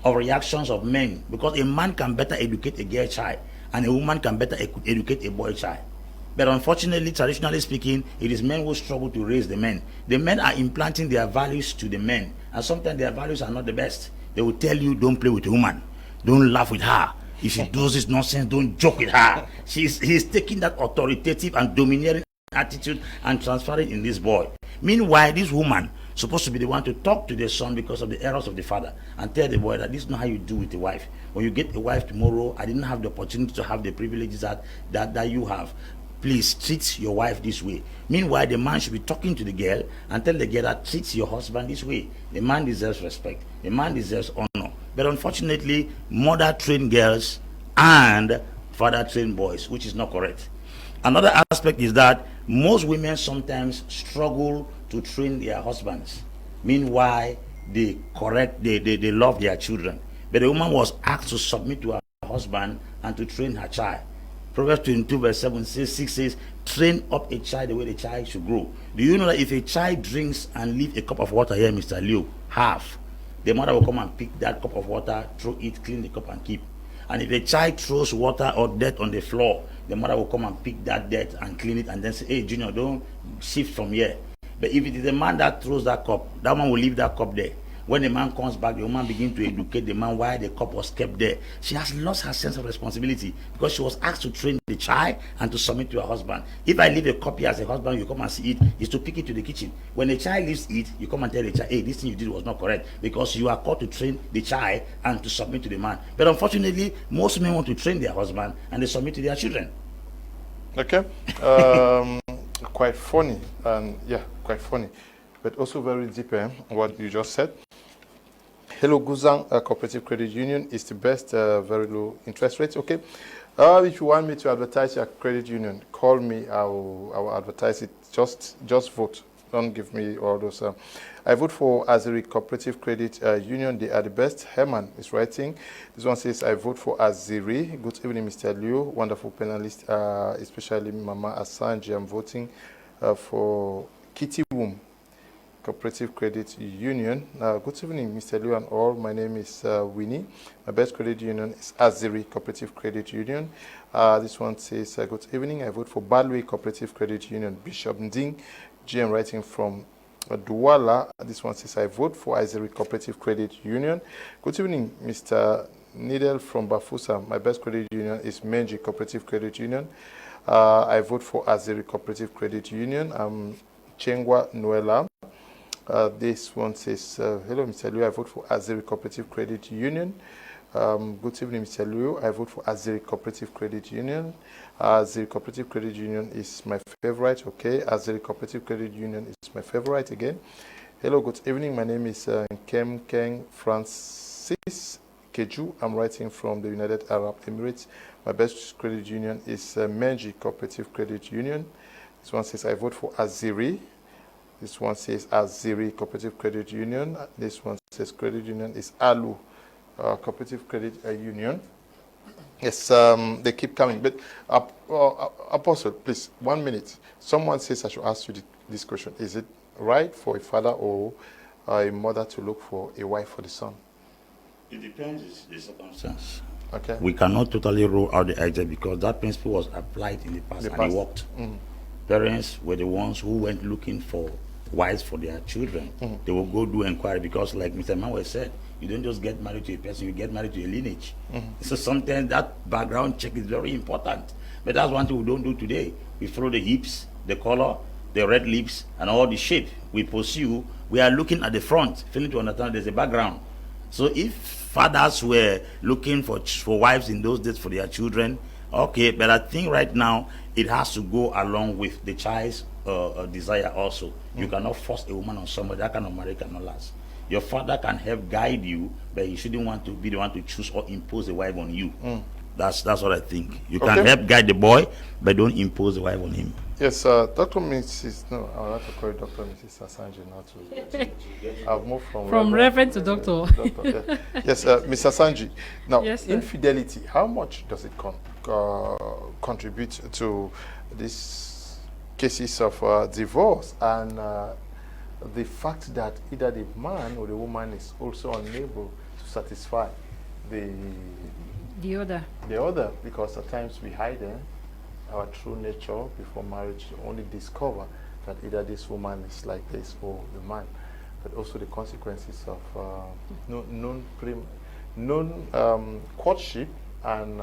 of reactions of men, because a man can better educate a girl child and a woman can better educate a boy child. But unfortunately, traditionally speaking, it is men who struggle to raise the men. The men are implanting their values to the men, and sometimes their values are not the best. They will tell you, don't play with a woman, don't laugh with her. If she does this nonsense, don't joke with her. He's taking that authoritative and domineering attitude and transferring in this boy. Meanwhile, this woman supposed to be the one to talk to the son because of the errors of the father, and tell the boy that this is not how you do with a wife. When you get a wife tomorrow, I didn't have the opportunity to have the privileges that you have. Please treat your wife this way. Meanwhile, the man should be talking to the girl and tell the girl that treats your husband this way. The man deserves respect. The man deserves honor. But unfortunately, mother train girls and father train boys, which is not correct. Another aspect is that most women sometimes struggle to train their husbands. Meanwhile, they love their children. But the woman was asked to submit to her husband and to train her child. Proverbs 22 verse 6 says, train up a child the way the child should grow. Do you know that if a child drinks and leave a cup of water here, Mr. Liu, half, the mother will come and pick that cup of water, throw it, clean the cup and keep. And if a child throws water or dirt on the floor, the mother will come and pick that dirt and clean it and then say, hey, Junior, don't shift from here. But if it is the man that throws that cup, that man will leave that cup there. When the man comes back, the woman begins to educate the man why the cup was kept there. She has lost her sense of responsibility because she was asked to train the child and to submit to her husband. If I leave a cup here as a husband, you come and see it, is to pick it to the kitchen. When the child leaves it, you come and tell the child, hey, this thing you did was not correct, because you are called to train the child and to submit to the man. But unfortunately, most men want to train their husband and they submit to their children. Okay. Quite funny, and yeah, quite funny, but also very deep what you just said. Hello Guzang Cooperative Credit Union is the best, very low interest rates. Okay, if you want me to advertise your credit union, call me. I will advertise it. Just vote. Don't give me all those. I vote for Azeri Cooperative Credit Union. They are the best. Herman is writing. This one says, I vote for Azeri. Good evening, Mr. Liu. Wonderful panelist, especially Mama Asanji. I'm voting for Kitty Womb Cooperative Credit Union. Good evening, Mr. Liu and all. My name is Winnie. My best credit union is Azeri Cooperative Credit Union. This one says, good evening. I vote for Balwe Cooperative Credit Union. Bishop Nding, GM writing from Douala. This one says, I vote for Azeri Cooperative Credit Union. Good evening, Mr. Nidel from Bafusa. My best credit union is Menji Cooperative Credit Union. I vote for Azeri Cooperative Credit Union. Chengwa Nuela. This one says, hello, Mr. Liu. I vote for Azeri Cooperative Credit Union. Good evening, Mr. Liu. I vote for Azeri Cooperative Credit Union. Azeri Cooperative Credit Union is my favorite. Okay, Azeri Cooperative Credit Union is my favorite again. Hello, good evening. My name is Kem Keng Francis Keju. I'm writing from the United Arab Emirates. My best credit union is Menji Cooperative Credit Union. This one says I vote for Azeri. This one says Azeri Cooperative Credit Union. This one says credit union is Alu Cooperative Credit Union. Yes, they keep coming. But Apostle, please, 1 minute. Someone says I should ask you this question. Is it right for a father or a mother to look for a wife for the son? It depends the circumstance. Okay. We cannot totally rule out the idea because that principle was applied in the past and it worked. Parents were the ones who went looking for wives for their children. They will go do inquiry because, like Mr. Manuel said, you don't just get married to a person, you get married to a lineage. So sometimes that background check is very important. But that's one thing we don't do today. We follow the hips, the color, the red lips, and all the shape. We pursue, we are looking at the front, failing to understand there's a background. So if fathers were looking for wives in those days for their children, okay, but I think right now it has to go along with the child's desire also. You cannot force a woman on somebody. That kind of marriage cannot last. Your father can help guide you, but he shouldn't want to be the one to choose or impose a wife on you. That's what I think. You can help guide the boy, but don't impose a wife on him. Yes, Dr. Mrs. No, I would like to call it Dr. Mrs. Assange now to. I've moved from Reverend to Doctor. Doctor. Yes, Mr. Assange. Now, Yes, infidelity, how much does it contribute to these cases of divorce and the fact that either the man or the woman is also unable to satisfy the other, because at times we hide our true nature before marriage, only discover that either this woman is like this or the man, but also the consequences of courtship and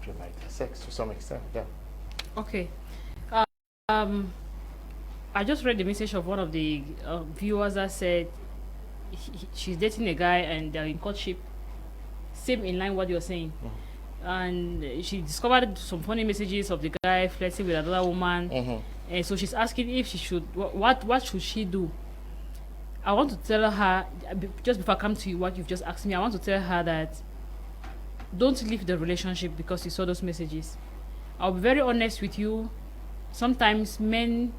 premarital sex to some extent. Yeah. Okay. I just read the message of one of the viewers that said she's dating a guy and they're in courtship. Same in line what you're saying. And she discovered some funny messages of the guy flirting with another woman. And so she's asking if she should, what should she do? I want to tell her, just before I come to you, what you've just asked me, I want to tell her that don't leave the relationship because you saw those messages. I'll be very honest with you. Sometimes men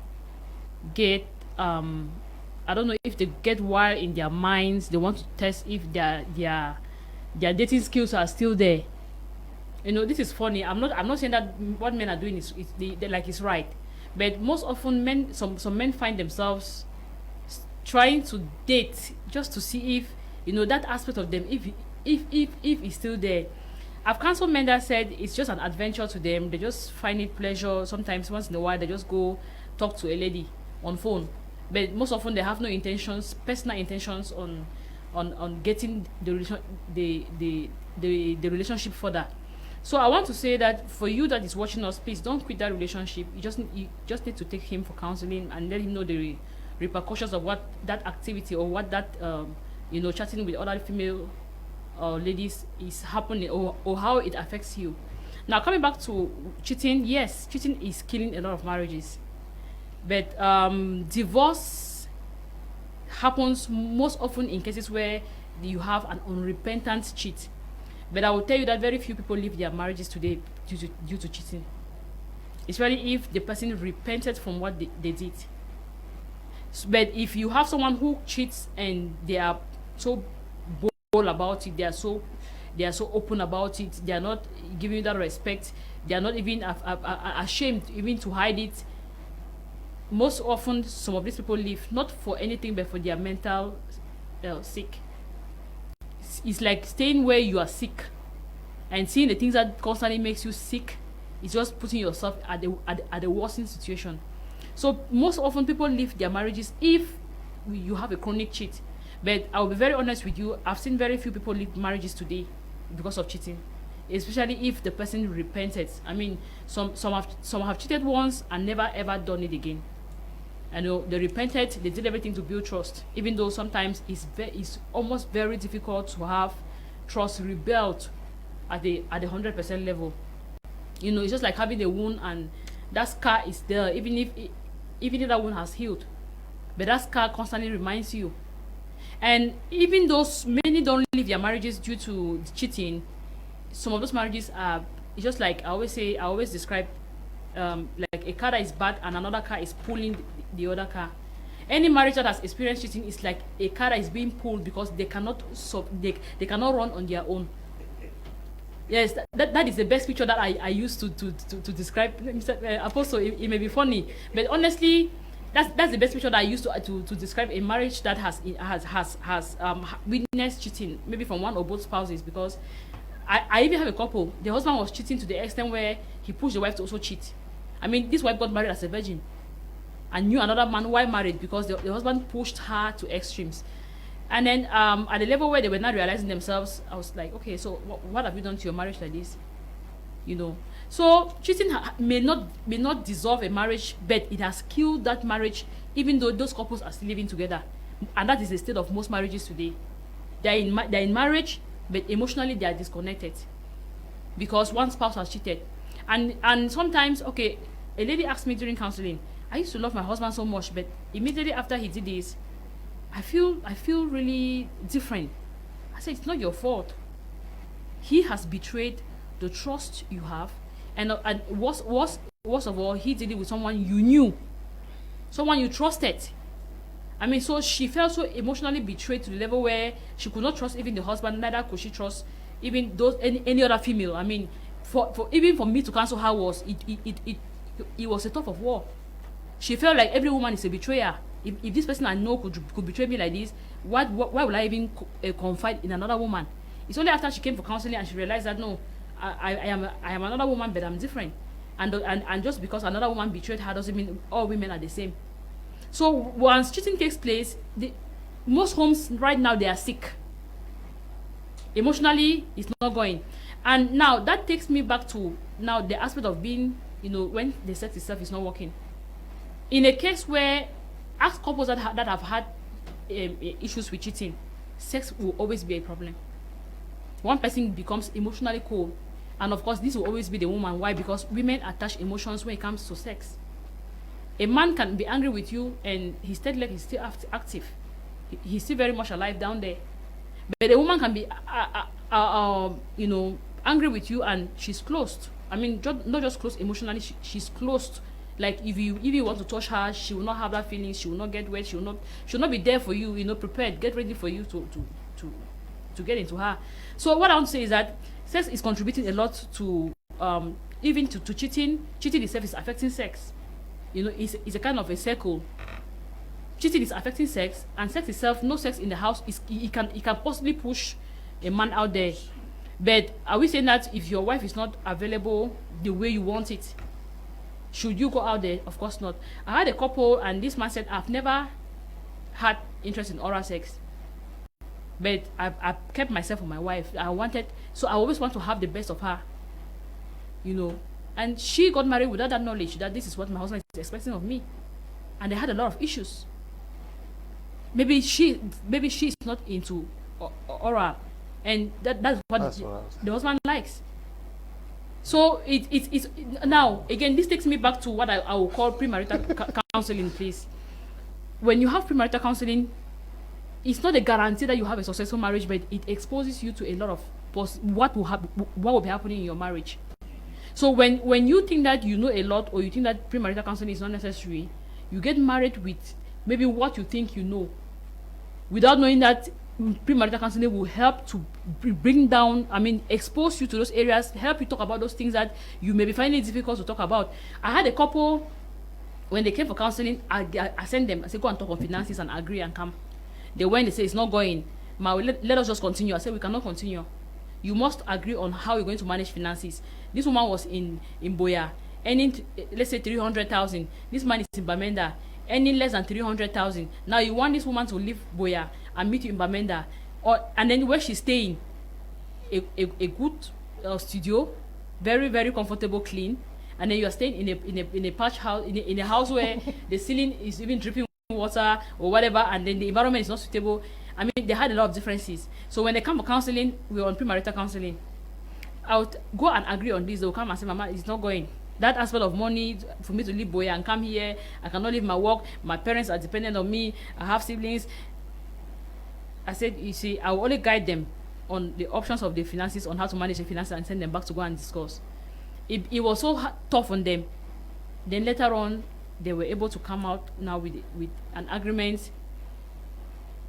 get, I don't know if they get wild in their minds. They want to test if their dating skills are still there. You know, this is funny. I'm not saying that what men are doing is like it's right, but most often some men find themselves trying to date just to see if, you know, that aspect of them, if it's still there. I've counseled men that said it's just an adventure to them. They just find it pleasure. Sometimes once in a while they just go talk to a lady on phone, but most often they have no intentions, personal intentions on getting the relationship further. So I want to say that for you that is watching us, please don't quit that relationship. You just need to take him for counseling and let him know the repercussions of what that activity or what that chatting with other female ladies is happening, or how it affects you. Now coming back to cheating, yes, cheating is killing a lot of marriages, but divorce happens most often in cases where you have an unrepentant cheat. But I will tell you that very few people leave their marriages today due to cheating, especially if the person repented from what they did. But if you have someone who cheats and they are so bold about it, they are so open about it, they are not giving you that respect, they are not even ashamed even to hide it. Most often, some of these people leave not for anything but for their mental sick. It's like staying where you are sick and seeing the things that constantly makes you sick. It's just putting yourself at the worsening situation. So most often people leave their marriages if you have a chronic cheat. But I'll be very honest with you, I've seen very few people leave marriages today because of cheating, especially if the person repented. I mean, some have cheated once and never ever done it again. I know they repented, they did everything to build trust, even though sometimes it's almost very difficult to have trust rebuilt at the 100% level. You know, it's just like having a wound and that scar is there, even if that wound has healed, but that scar constantly reminds you. And even though many don't leave their marriages due to cheating, some of those marriages are, it's just like I always describe like a car that is bad and another car is pulling the other car. Any marriage that has experienced cheating is like a car that is being pulled because they cannot they cannot run on their own. Yes, that is the best picture that I use to describe. Mr. Apostle, it may be funny, but honestly, that's the best picture that I use to describe a marriage that has witnessed cheating, maybe from one or both spouses. Because I even have a couple. The husband was cheating to the extent where he pushed the wife to also cheat. I mean, this wife got married as a virgin and knew another man while married because the husband pushed her to extremes. And then at the level where they were not realizing themselves, I was like, okay, so what have you done to your marriage like this? You know, so cheating may not dissolve a marriage, but it has killed that marriage, even though those couples are still living together. And that is the state of most marriages today. They're in marriage, but emotionally they are disconnected because one spouse has cheated. And sometimes, okay, a lady asked me during counseling, I used to love my husband so much, but immediately after he did this, I feel really different. I said, it's not your fault. He has betrayed the trust you have, and worst of all, he did it with someone you knew, someone you trusted. I mean, so she felt so emotionally betrayed to the level where she could not trust even the husband, neither could she trust even any other female. I mean, for me to counsel her was it was a thought of war. She felt like every woman is a betrayer. If this person I know could betray me like this, why would I even confide in another woman? It's only after she came for counseling and she realized that no, I am another woman, but I'm different. And just because another woman betrayed her doesn't mean all women are the same. So once cheating takes place, most homes right now, they are sick. Emotionally, it's not going. And now that takes me back to now the aspect of being, you know, when the sex itself is not working. In a case where, ask couples that have had issues with cheating, sex will always be a problem. One person becomes emotionally cold, and of course this will always be the woman. Why? Because women attach emotions when it comes to sex. A man can be angry with you and his third leg is still active. He's still very much alive down there. But a woman can be you know, angry with you and she's closed. I mean, not just closed emotionally, she's closed. Like if you want to touch her, she will not have that feeling. She will not get wet. She will not be there for you. You know, prepared, get ready for you to get into her. So what I want to say is that sex is contributing a lot to even to cheating. Cheating itself is affecting sex. You know, it's a kind of a circle. Cheating is affecting sex, and sex itself, no sex in the house, it can possibly push a man out there. But are we saying that if your wife is not available the way you want it, should you go out there? Of course not. I had a couple, and this man said, I've never had interest in oral sex, but I kept myself with my wife. I always want to have the best of her, you know. And she got married without that knowledge that this is what my husband is expecting of me, and they had a lot of issues. Maybe she's not into oral, and that's what the husband likes. So it's now again, this takes me back to what I will call premarital counseling, please. When you have premarital counseling, it's not a guarantee that you have a successful marriage, but it exposes you to a lot of what will be happening in your marriage. So when you think that you know a lot, or you think that premarital counseling is not necessary, you get married with maybe what you think you know, without knowing that premarital counseling will help to bring down, I mean, expose you to those areas, help you talk about those things that you may be finding it difficult to talk about. I had a couple, when they came for counseling, I sent them, I said, go and talk on finances and agree and come. They went, they say, it's not going. Let us just continue. I said, we cannot continue. You must agree on how you're going to manage finances. This woman was in Boya, earning, let's say, 300,000. This man is in Bamenda, earning less than 300,000. Now you want this woman to leave Boya and meet you in Bamenda, and then where she's staying, a good studio, very, very comfortable, clean, and then you are staying in a patch house, in a house where the ceiling is even dripping water or whatever, and then the environment is not suitable, I mean, they had a lot of differences. So when they come for counseling, we were on premarital counseling. I would go and agree on this. They will come and say, Mama, it's not going. That aspect of money for me to leave Boya and come here, I cannot leave my work. My parents are dependent on me. I have siblings. I said, you see, I will only guide them on the options of the finances, on how to manage the finances, and send them back to go and discuss. It was so tough on them. Then later on, they were able to come out now with an agreement,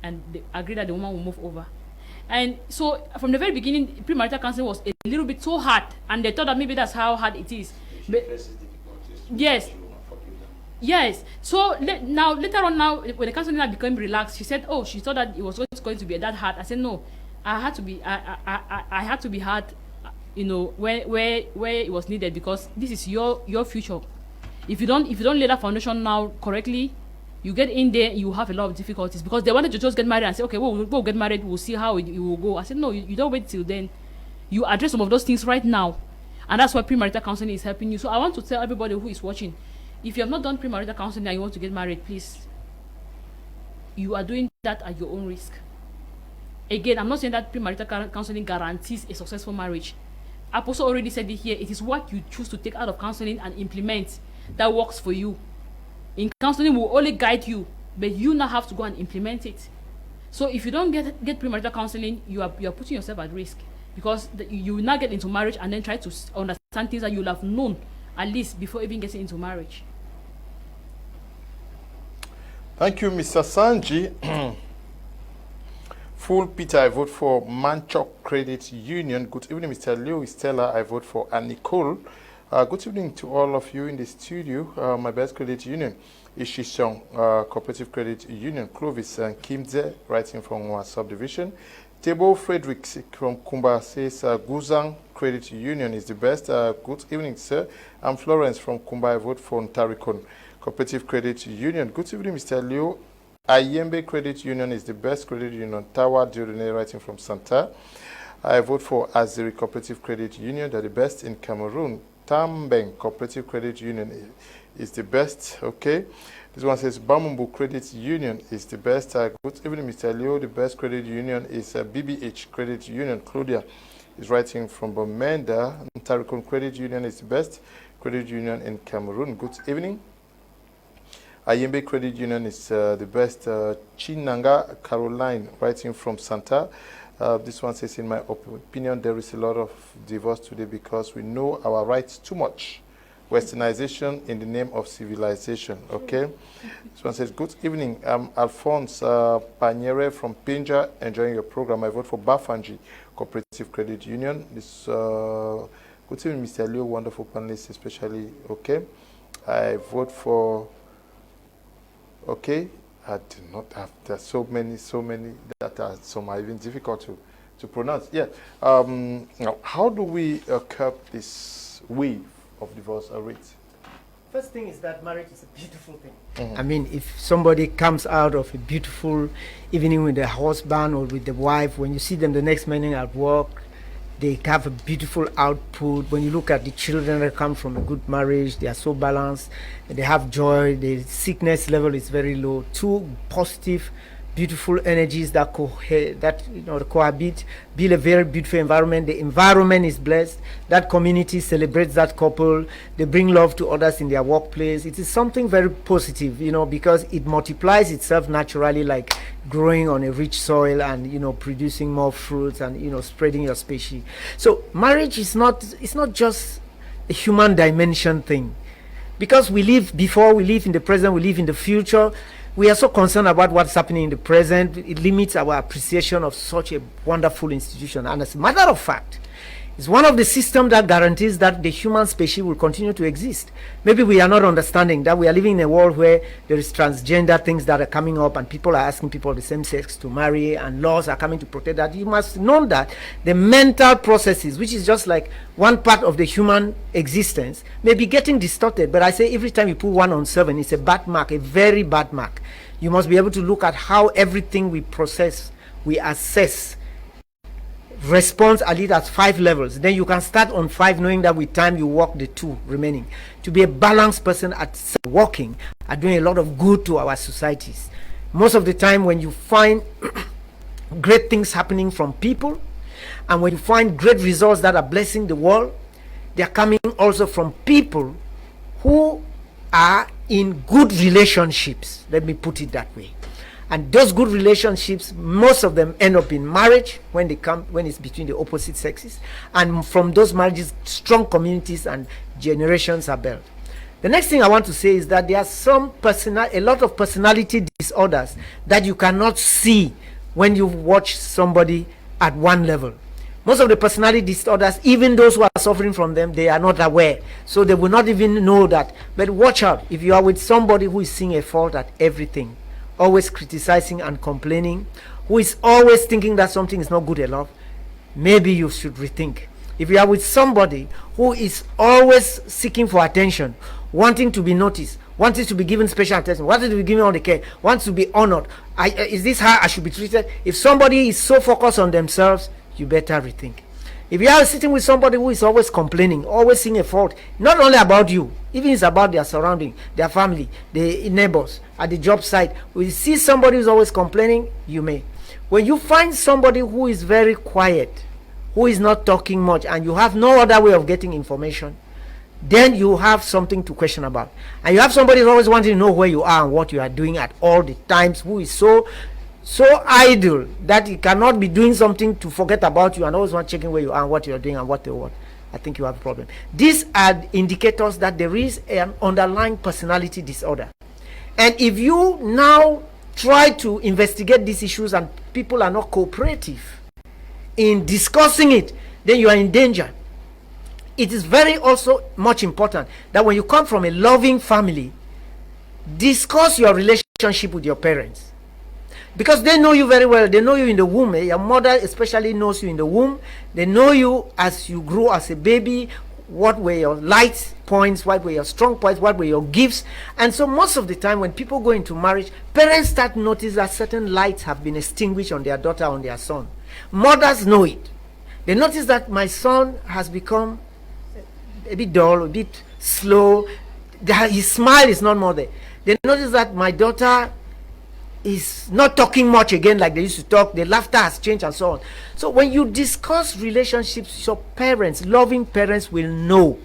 and they agreed that the woman will move over. And so from the very beginning, premarital counseling was a little bit so hard, and they thought that maybe that's how hard it is. But yes. Yes. So now later on, now when the counseling became relaxed, she said, "Oh, she thought that it was going to be that hard." I said, "No, I had to be hard, you know, where it was needed, because this is your future. If you don't lay that foundation now correctly, you get in there, you have a lot of difficulties." Because they wanted to just get married and say, "Okay, we'll get married, we'll see how it will go." I said, "No, you don't wait till then. You address some of those things right now, and that's why premarital counseling is helping you." So I want to tell everybody who is watching, if you have not done premarital counseling and you want to get married, please, you are doing that at your own risk. Again, I'm not saying that premarital counseling guarantees a successful marriage. Apostle already said it here. It is what you choose to take out of counseling and implement that works for you. In counseling, we'll only guide you, but you now have to go and implement it. So if you don't get premarital counseling, you are putting yourself at risk, because you will now get into marriage and then try to understand things that you'll have known at least before even getting into marriage. Thank you, Mr. Sanji. Full Peter, I vote for Manchok Credit Union. Good evening, Mr. Leo Stella. I vote for Nicole. Good evening to all of you in the studio. My best credit union is Shishong Cooperative Credit Union. Clovis and Kimze, writing from our subdivision. Table Frederick from Kumba says Guzang Credit Union is the best. Good evening, sir. I'm Florence from Kumba. I vote for Ntarikon Cooperative Credit Union. Good evening, Mr. Leo. Ayembe Credit Union is the best credit union. Tawa Diodone, writing from Santa. I vote for Azeri Cooperative Credit Union. They're the best in Cameroon. Tambeng Cooperative Credit Union is the best. Okay. This one says Bamumbu Credit Union is the best. Good evening, Mr. Leo. The best credit union is BBH Credit Union. Claudia is writing from Bomenda. Ntarikon Credit Union is the best credit union in Cameroon. Good evening. Ayembe Credit Union is the best. Chinanga Caroline, writing from Santa. This one says, in my opinion, there is a lot of divorce today because we know our rights too much. Westernization in the name of civilization. Okay. This one says, good evening. I'm Alphonse Paniere from Pinja, enjoying your program. I vote for Bafanji Cooperative Credit Union. This good evening, Mr. Leo, wonderful panelists, especially. Okay. I vote for. Okay. I do not have. There's so many that are some are even difficult to pronounce. Yeah. Now, how do we curb this wave of divorce rates? First thing is that marriage is a beautiful thing. Mm-hmm. I mean, if somebody comes out of a beautiful evening with the husband or with the wife, when you see them the next morning at work, they have a beautiful output. When you look at the children that come from a good marriage, they are so balanced, they have joy, the sickness level is very low. Two positive, beautiful energies that cohabit, build a very beautiful environment. The environment is blessed. That community celebrates that couple. They bring love to others in their workplace. It is something very positive, because it multiplies itself naturally, like growing on a rich soil and producing more fruits and spreading your species. So marriage is not just a human dimension thing, because we live before, we live in the present, we live in the future. We are so concerned about what's happening in the present. It limits our appreciation of such a wonderful institution. And as a matter of fact, it's one of the systems that guarantees that the human species will continue to exist. Maybe we are not understanding that we are living in a world where there is transgender things that are coming up and people are asking people of the same sex to marry, and laws are coming to protect that. You must know that the mental processes, which is just like one part of the human existence, may be getting distorted. But I say every time you put 1 on 7, it's a bad mark, a very bad mark. You must be able to look at how everything we process, we assess, response at least at 5 levels. Then you can start on 5, knowing that with time you work the 2 remaining to be a balanced person at working, at doing a lot of good to our societies. Most of the time when you find great things happening from people, and when you find great results that are blessing the world, they are coming also from people who are in good relationships. Let me put it that way. And those good relationships, most of them end up in marriage when it's between the opposite sexes. And from those marriages, strong communities and generations are built. The next thing I want to say is that there are a lot of personality disorders that you cannot see when you watch somebody at one level. Most of the personality disorders, even those who are suffering from them, they are not aware. So they will not even know that. But watch out, if you are with somebody who is seeing a fault at everything, always criticizing and complaining, who is always thinking that something is not good enough, maybe you should rethink. If you are with somebody who is always seeking for attention, wanting to be noticed, wanting to be given special attention, wanting to be given all the care, wants to be honored, is this how I should be treated? If somebody is so focused on themselves, you better rethink. If you are sitting with somebody who is always complaining, always seeing a fault, not only about you, even it's about their surrounding, their family, the neighbors, at the job site. When you see somebody who's always complaining, you may. When you find somebody who is very quiet, who is not talking much, and you have no other way of getting information, then you have something to question about. And you have somebody who's always wanting to know where you are and what you are doing at all the times, who is so idle that he cannot be doing something to forget about you and always want checking where you are and what you are doing and what they want. I think you have a problem. These are indicators that there is an underlying personality disorder. And if you now try to investigate these issues and people are not cooperative in discussing it, then you are in danger. It is very also much important that when you come from a loving family, discuss your relationship with your parents. Because they know you very well. They know you in the womb. Your mother especially knows you in the womb. They know you as you grew as a baby. What were your light points? What were your strong points? What were your gifts? And so most of the time when people go into marriage, parents start to notice that certain lights have been extinguished on their daughter, on their son. Mothers know it. They notice that my son has become a bit dull, a bit slow. His smile is not more there. They notice that my daughter is not talking much again like they used to talk. The laughter has changed and so on. So when you discuss relationships, your parents, loving parents, will know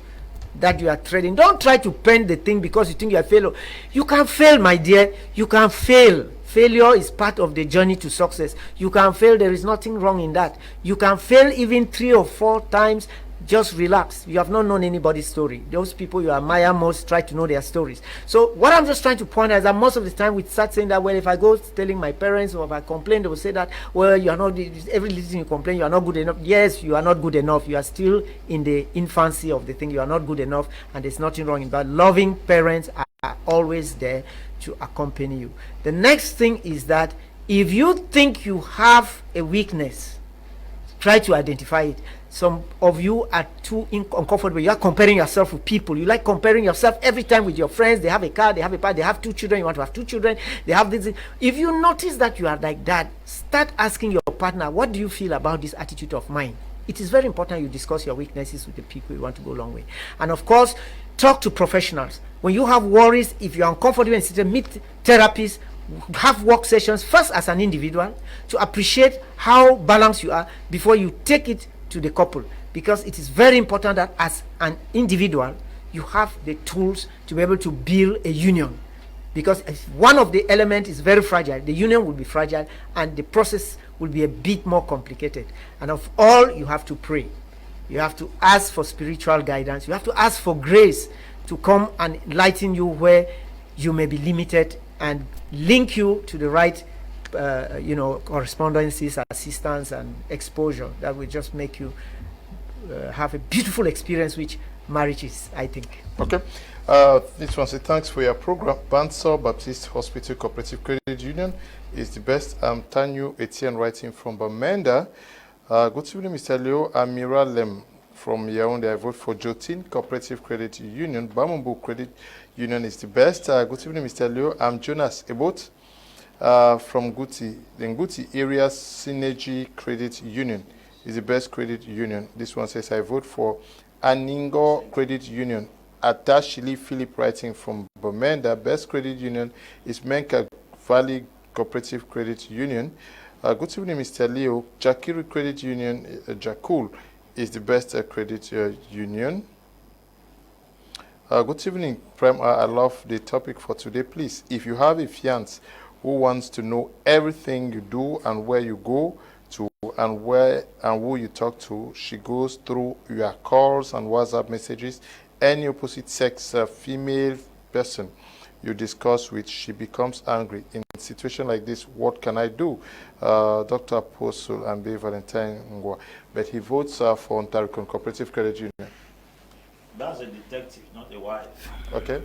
that you are treading. Don't try to pen the thing because you think you are failure. You can fail, my dear. You can fail. Failure is part of the journey to success. You can fail. There is nothing wrong in that. You can fail even 3 or 4 times. Just relax. You have not known anybody's story. Those people you admire most, try to know their stories. So what I'm just trying to point out is that most of the time we start saying that, well, if I go telling my parents or if I complain, they will say that, well, you are not, every little thing you complain, you are not good enough. Yes, you are not good enough. You are still in the infancy of the thing. You are not good enough, and there's nothing wrong in that. Loving parents are always there to accompany you. The next thing is that if you think you have a weakness, try to identify it. Some of you are too uncomfortable. You are comparing yourself with people. You like comparing yourself every time with your friends. They have a car, they have a car, they have 2 children. You want to have 2 children. They have this. If you notice that you are like that, start asking your partner, what do you feel about this attitude of mine? It is very important you discuss your weaknesses with the people you want to go a long way. And of course, talk to professionals. When you have worries, if you're uncomfortable in sitting, meet therapists, have work sessions first as an individual to appreciate how balanced you are before you take it to the couple, because it is very important that as an individual you have the tools to be able to build a union, because if one of the elements is very fragile, the union will be fragile and the process will be a bit more complicated. And of all, you have to pray, you have to ask for spiritual guidance, you have to ask for grace to come and enlighten you where you may be limited and link you to the right correspondences, assistance and exposure that will just make you have a beautiful experience, which marriage is, I think. Okay. This one says, thanks for your program. Bansor Baptist Hospital Cooperative Credit Union is the best. I'm Tanyu Etienne writing from Bamenda. Good evening, Mr. Leo. I'm Miralem from Yaoundé. I vote for Jotin Cooperative Credit Union. Bamumbu Credit Union is the best. Good evening, Mr. Leo. I'm Jonas Ebot. From Guti, the Nguti area Synergy Credit Union is the best credit union. This one says, I vote for Aningo Credit Union. Atashili Philip writing from Bamenda. Best credit union is Menka Valley Cooperative Credit Union. Good evening, Mr. Leo. Jakiru Credit Union, Jakul, is the best credit union. Good evening, Prem. I love the topic for today. Please, if you have a fiance who wants to know everything you do and where you go to and where and who you talk to, she goes through your calls and WhatsApp messages. Any opposite sex female person you discuss with, she becomes angry. In a situation like this, what can I do? Dr. Apostle and B. Valentine Ngwa. But he votes for Ontario Cooperative Credit Union. That's a detective, not a wife. Okay.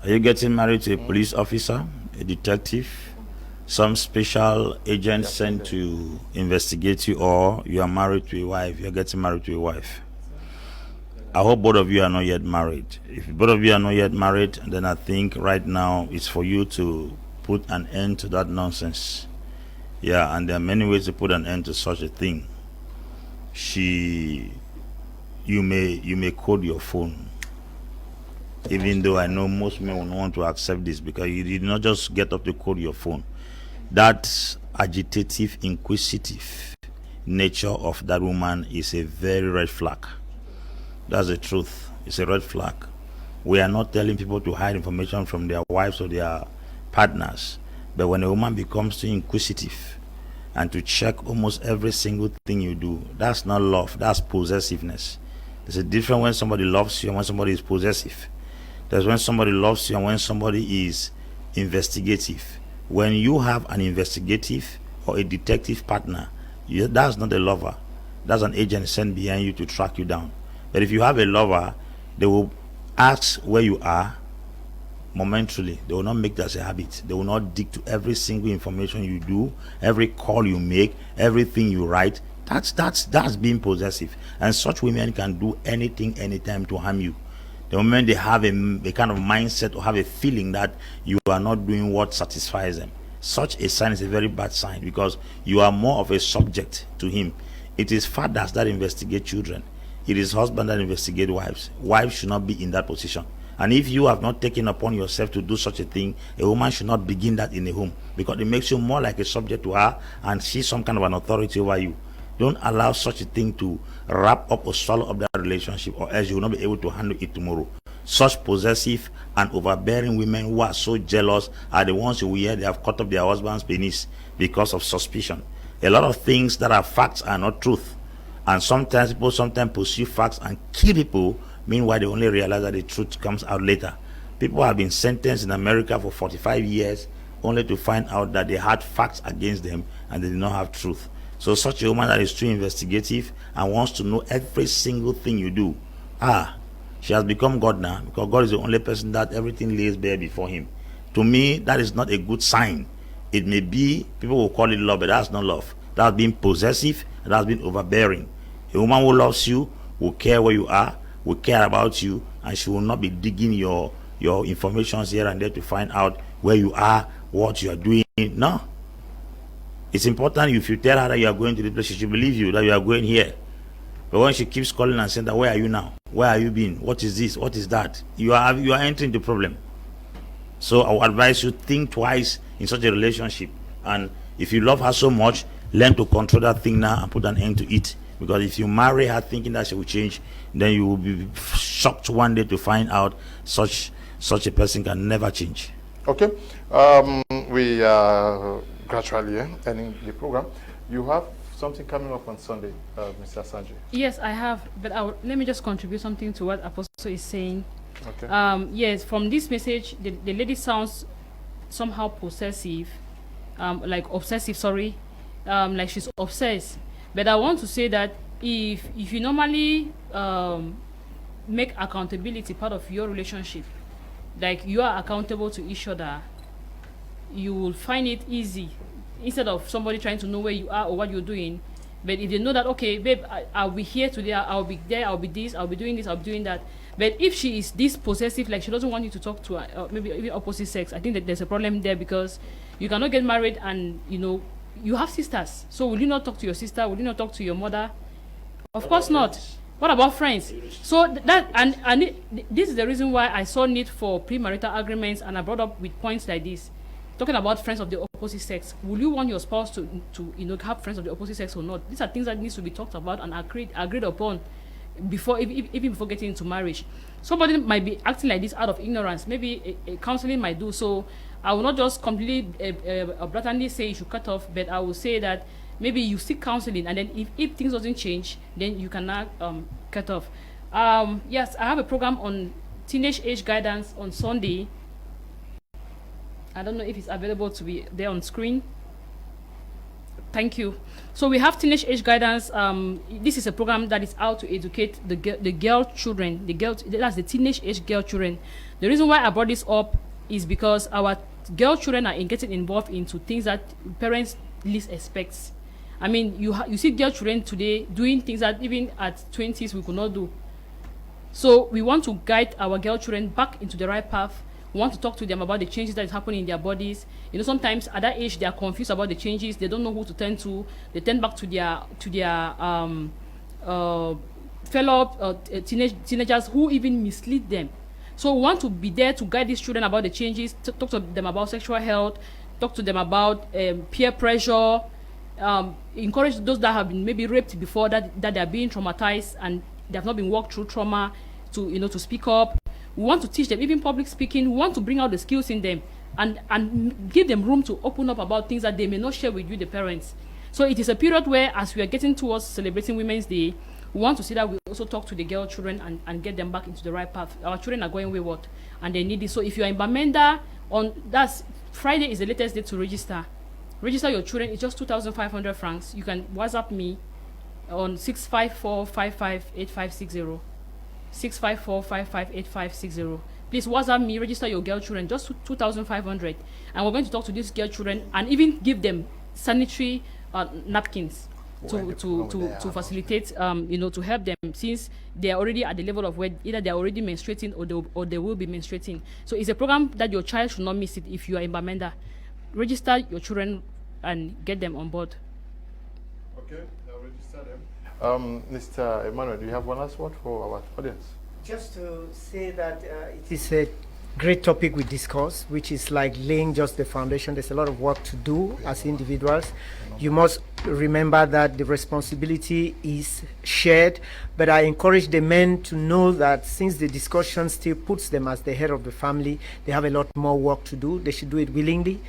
Are you getting married to a police officer, a detective, some special agent sent to investigate you, or you are married to a wife, you're getting married to a wife? I hope both of you are not yet married. If both of you are not yet married, then I think right now it's for you to put an end to that nonsense. Yeah, and there are many ways to put an end to such a thing. You may code your phone, even though I know most men will not want to accept this, because you did not just get up to code your phone. That agitative, inquisitive nature of that woman is a very red flag. That's the truth. It's a red flag. We are not telling people to hide information from their wives or their partners, but when a woman becomes too inquisitive and to check almost every single thing you do, that's not love, that's possessiveness. There's a difference when somebody loves you and when somebody is possessive. There's when somebody loves you and when somebody is investigative. When you have an investigative or a detective partner, that's not a lover. That's an agent sent behind you to track you down. But if you have a lover, they will ask where you are momentarily. They will not make that a habit. They will not dig to every single information you do, every call you make, everything you write. That's being possessive. And such women can do anything, anytime to harm you. The moment they have a kind of mindset or have a feeling that you are not doing what satisfies them, such a sign is a very bad sign, because you are more of a subject to him. It is fathers that investigate children. It is husbands that investigate wives. Wives should not be in that position. And if you have not taken upon yourself to do such a thing, a woman should not begin that in a home, because it makes you more like a subject to her and she's some kind of an authority over you. Don't allow such a thing to wrap up or swallow up that relationship, or else you will not be able to handle it tomorrow. Such possessive and overbearing women who are so jealous are the ones who will hear they have cut off their husband's penis because of suspicion. A lot of things that are facts are not truth. And sometimes people pursue facts and kill people. Meanwhile, they only realize that the truth comes out later. People have been sentenced in America for 45 years only to find out that they had facts against them and they did not have truth. So such a woman that is too investigative and wants to know every single thing you do, she has become God now, because God is the only person that everything lays bare before him. To me, that is not a good sign. It may be, people will call it love, but that's not love. That's being possessive, and that's being overbearing. A woman who loves you will care where you are, will care about you, and she will not be digging your information here and there to find out where you are, what you are doing. No. It's important if you tell her that you are going to this place, she should believe you that you are going here. But when she keeps calling and saying that, where are you now? Where are you been? What is this? What is that? You are entering the problem. So I would advise you, think twice in such a relationship. And if you love her so much, learn to control that thing now and put an end to it. Because if you marry her thinking that she will change, then you will be shocked one day to find out such a person can never change. Okay. We are gradually ending the program. You have something coming up on Sunday, Mr. Sanjay. Yes, I have, but let me just contribute something to what Apostle is saying. Okay. Yes, from this message, the lady sounds somehow possessive, like obsessive, sorry, like she's obsessed. But I want to say that if you normally make accountability part of your relationship, like you are accountable to each other, you will find it easy, instead of somebody trying to know where you are or what you're doing. But if they know that, okay, babe, I'll be here today, I'll be there, I'll be this, I'll be doing this, I'll be doing that. But if she is this possessive, like she doesn't want you to talk to her, maybe even opposite sex, I think that there's a problem there, because you cannot get married and, you have sisters. So will you not talk to your sister? Will you not talk to your mother? Of course not. What about friends? So this is the reason why I saw need for premarital agreements, and I brought up with points like this. talking about friends of the opposite sex, will you want your spouse to have friends of the opposite sex or not? These are things that needs to be talked about and agreed upon before even before getting into marriage. Somebody might be acting like this out of ignorance. Maybe a counseling might do so. I will not just completely blatantly say you should cut off, but I will say that maybe you seek counseling, and then if things doesn't change, then you cannot cut off. Yes, I have a program on teenage age guidance on Sunday. I don't know if it's available to be there on screen. Thank you. So we have teenage age guidance. This is a program that is out to educate the girl children, that's the teenage age girl children. The reason why I brought this up is because our girl children are getting involved into things that parents least expect. I mean, you see girl children today doing things that even at 20s we could not do. So we want to guide our girl children back into the right path. We want to talk to them about the changes that is happening in their bodies. You know, sometimes at that age they are confused about the changes. They don't know who to turn to. They turn back to their fellow teenagers who even mislead them. So we want to be there to guide these children about the changes. Talk to them about sexual health. Talk to them about peer pressure. Encourage those that have been maybe raped before, that they are being traumatized and they have not been walked through trauma, to speak up. We want to teach them even public speaking. We want to bring out the skills in them and give them room to open up about things that they may not share with you, the parents. So it is a period where, as we are getting towards celebrating Women's Day, we want to see that we also talk to the girl children and get them back into the right path. Our children are going wayward and they need it. So if you are in Bamenda, that's Friday is the latest date to register. Register your children. It's just 2,500 francs. You can WhatsApp me on 654558560. 654558560. Please WhatsApp me, register your girl children, just 2,500, and we're going to talk to these girl children and even give them sanitary napkins to facilitate, to help them, since they are already at the level of where either they are already menstruating or they will be menstruating. So it's a program that your child should not miss it. If you are in Bamenda, register your children and get them on board. Okay, I'll register them. Mr. Emmanuel, do you have one last word for our audience? Just to say that it is a great topic we discuss, which is like laying just the foundation. There's a lot of work to do as individuals. You must remember that the responsibility is shared, but I encourage the men to know that since the discussion still puts them as the head of the family, they have a lot more work to do. They should do it willingly.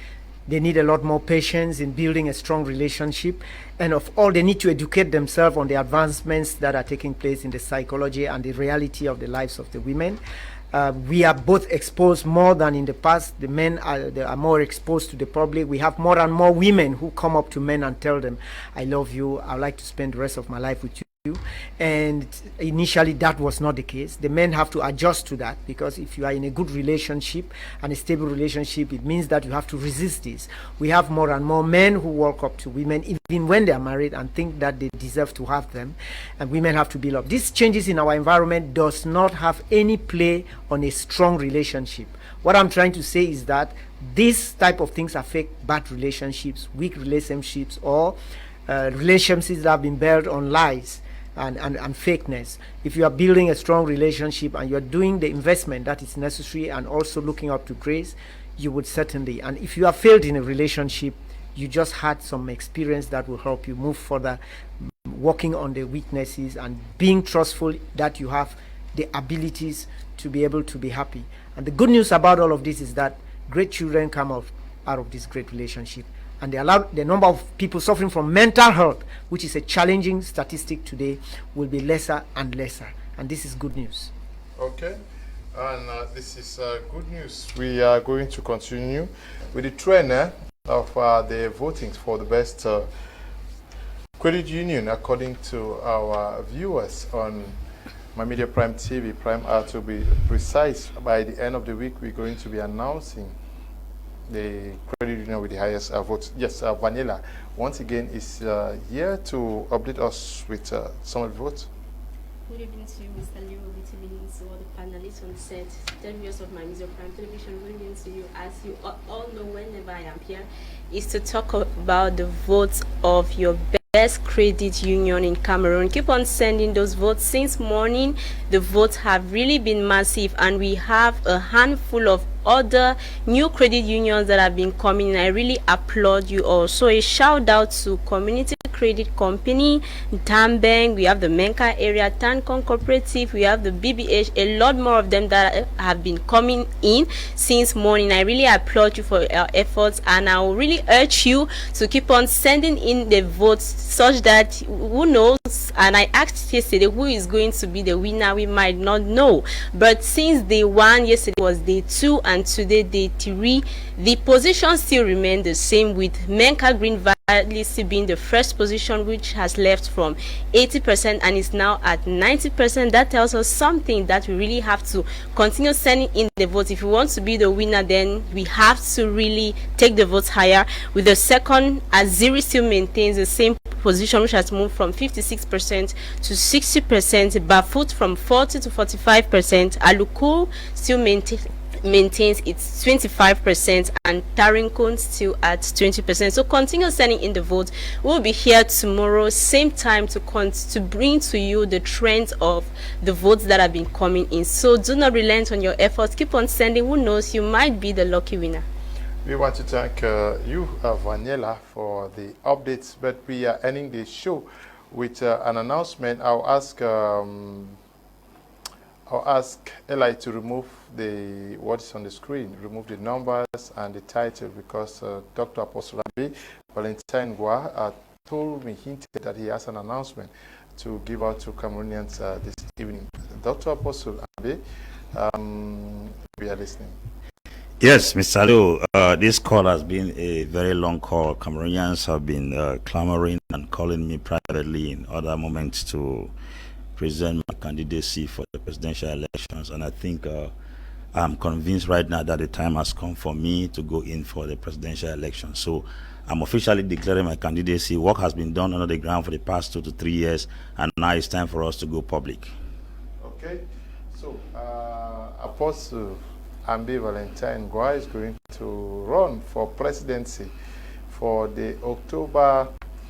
They need a lot more patience in building a strong relationship. And of all, they need to educate themselves on the advancements that are taking place in the psychology and the reality of the lives of the women. We are both exposed more than in the past. The men are more exposed to the public. We have more and more women who come up to men and tell them, I love you, I'd like to spend the rest of my life with you. And initially that was not the case. The men have to adjust to that, because if you are in a good relationship and a stable relationship, it means that you have to resist this. We have more and more men who walk up to women even when they are married and think that they deserve to have them, and women have to be loved. These changes in our environment does not have any play on a strong relationship. What I'm trying to say is that these type of things affect bad relationships, weak relationships, or relationships that have been built on lies and fakeness. If you are building a strong relationship and you are doing the investment that is necessary and also looking up to grace, you would certainly. And if you have failed in a relationship, you just had some experience that will help you move further, working on the weaknesses and being trustful that you have the abilities to be able to be happy. And the good news about all of this is that great children come out of this great relationship. And the number of people suffering from mental health, which is a challenging statistic today, will be lesser and lesser. And this is good news. Okay. And this is good news. We are going to continue with the trend of the voting for the best credit union, according to our viewers on My Media Prime TV, Prime R to be precise. By the end of the week, we're going to be announcing the credit union with the highest votes. Yes, Vanilla, once again, is here to update us with some of the votes. Good evening to you, Mr. Leo. Good evening to all the panelists on set, 10 years of My Media Prime Television. Good evening to you. As you all know, whenever I am here, is to talk about the votes of your best credit union in Cameroon. Keep on sending those votes. Since morning, the votes have really been massive, and we have a handful of other new credit unions that have been coming in. I really applaud you all. So a shout out to Community Credit Company, Tambeng, we have the Menka area, Tancon Cooperative, we have the BBH, a lot more of them that have been coming in since morning. I really applaud you for your efforts, and I will really urge you to keep on sending in the votes such that, who knows, and I asked yesterday who is going to be the winner. We might not know, but since day one, yesterday was day 2 and today day 3, the position still remain the same, with Menka Green Valley still being the first position, which has left from 80% and is now at 90%. That tells us something, that we really have to continue sending in the votes. If we want to be the winner, then we have to really take the votes higher. With the second, Aziri still maintains the same position, which has moved from 56% to 60%, Bafut from 40 to 45%, Aluku still maintains its 25%, and Tarinkun still at 20%. So continue sending in the votes. We'll be here tomorrow same time to bring to you the trends of the votes that have been coming in. So do not relent on your efforts. Keep on sending. Who knows, you might be the lucky winner. We want to thank you, Vaniela, for the updates, but we are ending the show with an announcement. I'll ask Eli to remove what is on the screen, remove the numbers and the title, because Dr. Apostle Ambe Valentine Gwa told me, hinted that he has an announcement to give out to Cameroonians this evening. Dr. Apostle Ambe, we are listening. Yes, Mr. Leo, this call has been a very long call. Cameroonians have been clamoring and calling me privately in other moments to present my candidacy for the presidential elections, and I think I'm convinced right now that the time has come for me to go in for the presidential election. So I'm officially declaring my candidacy. Work has been done under the ground for the past 2 to 3 years, and now it's time for us to go public. Okay, so Apostle Ambe Valentine Gwa is going to run for presidency for the October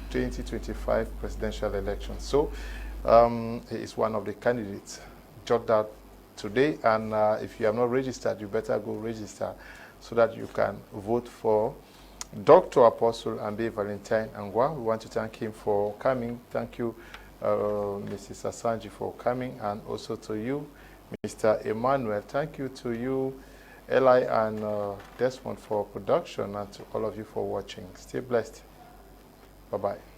2025 presidential election. So he is one of the candidates. Jot that today, and if you have not registered, you better go register so that you can vote for Dr. Apostle Ambe Valentine Gwa. We want to thank him for coming. Thank you, Mrs. Asanji, for coming, and also to you, Mr. Emmanuel. Thank you to you, Eli and Desmond, for production, and to all of you for watching. Stay blessed. Bye-bye.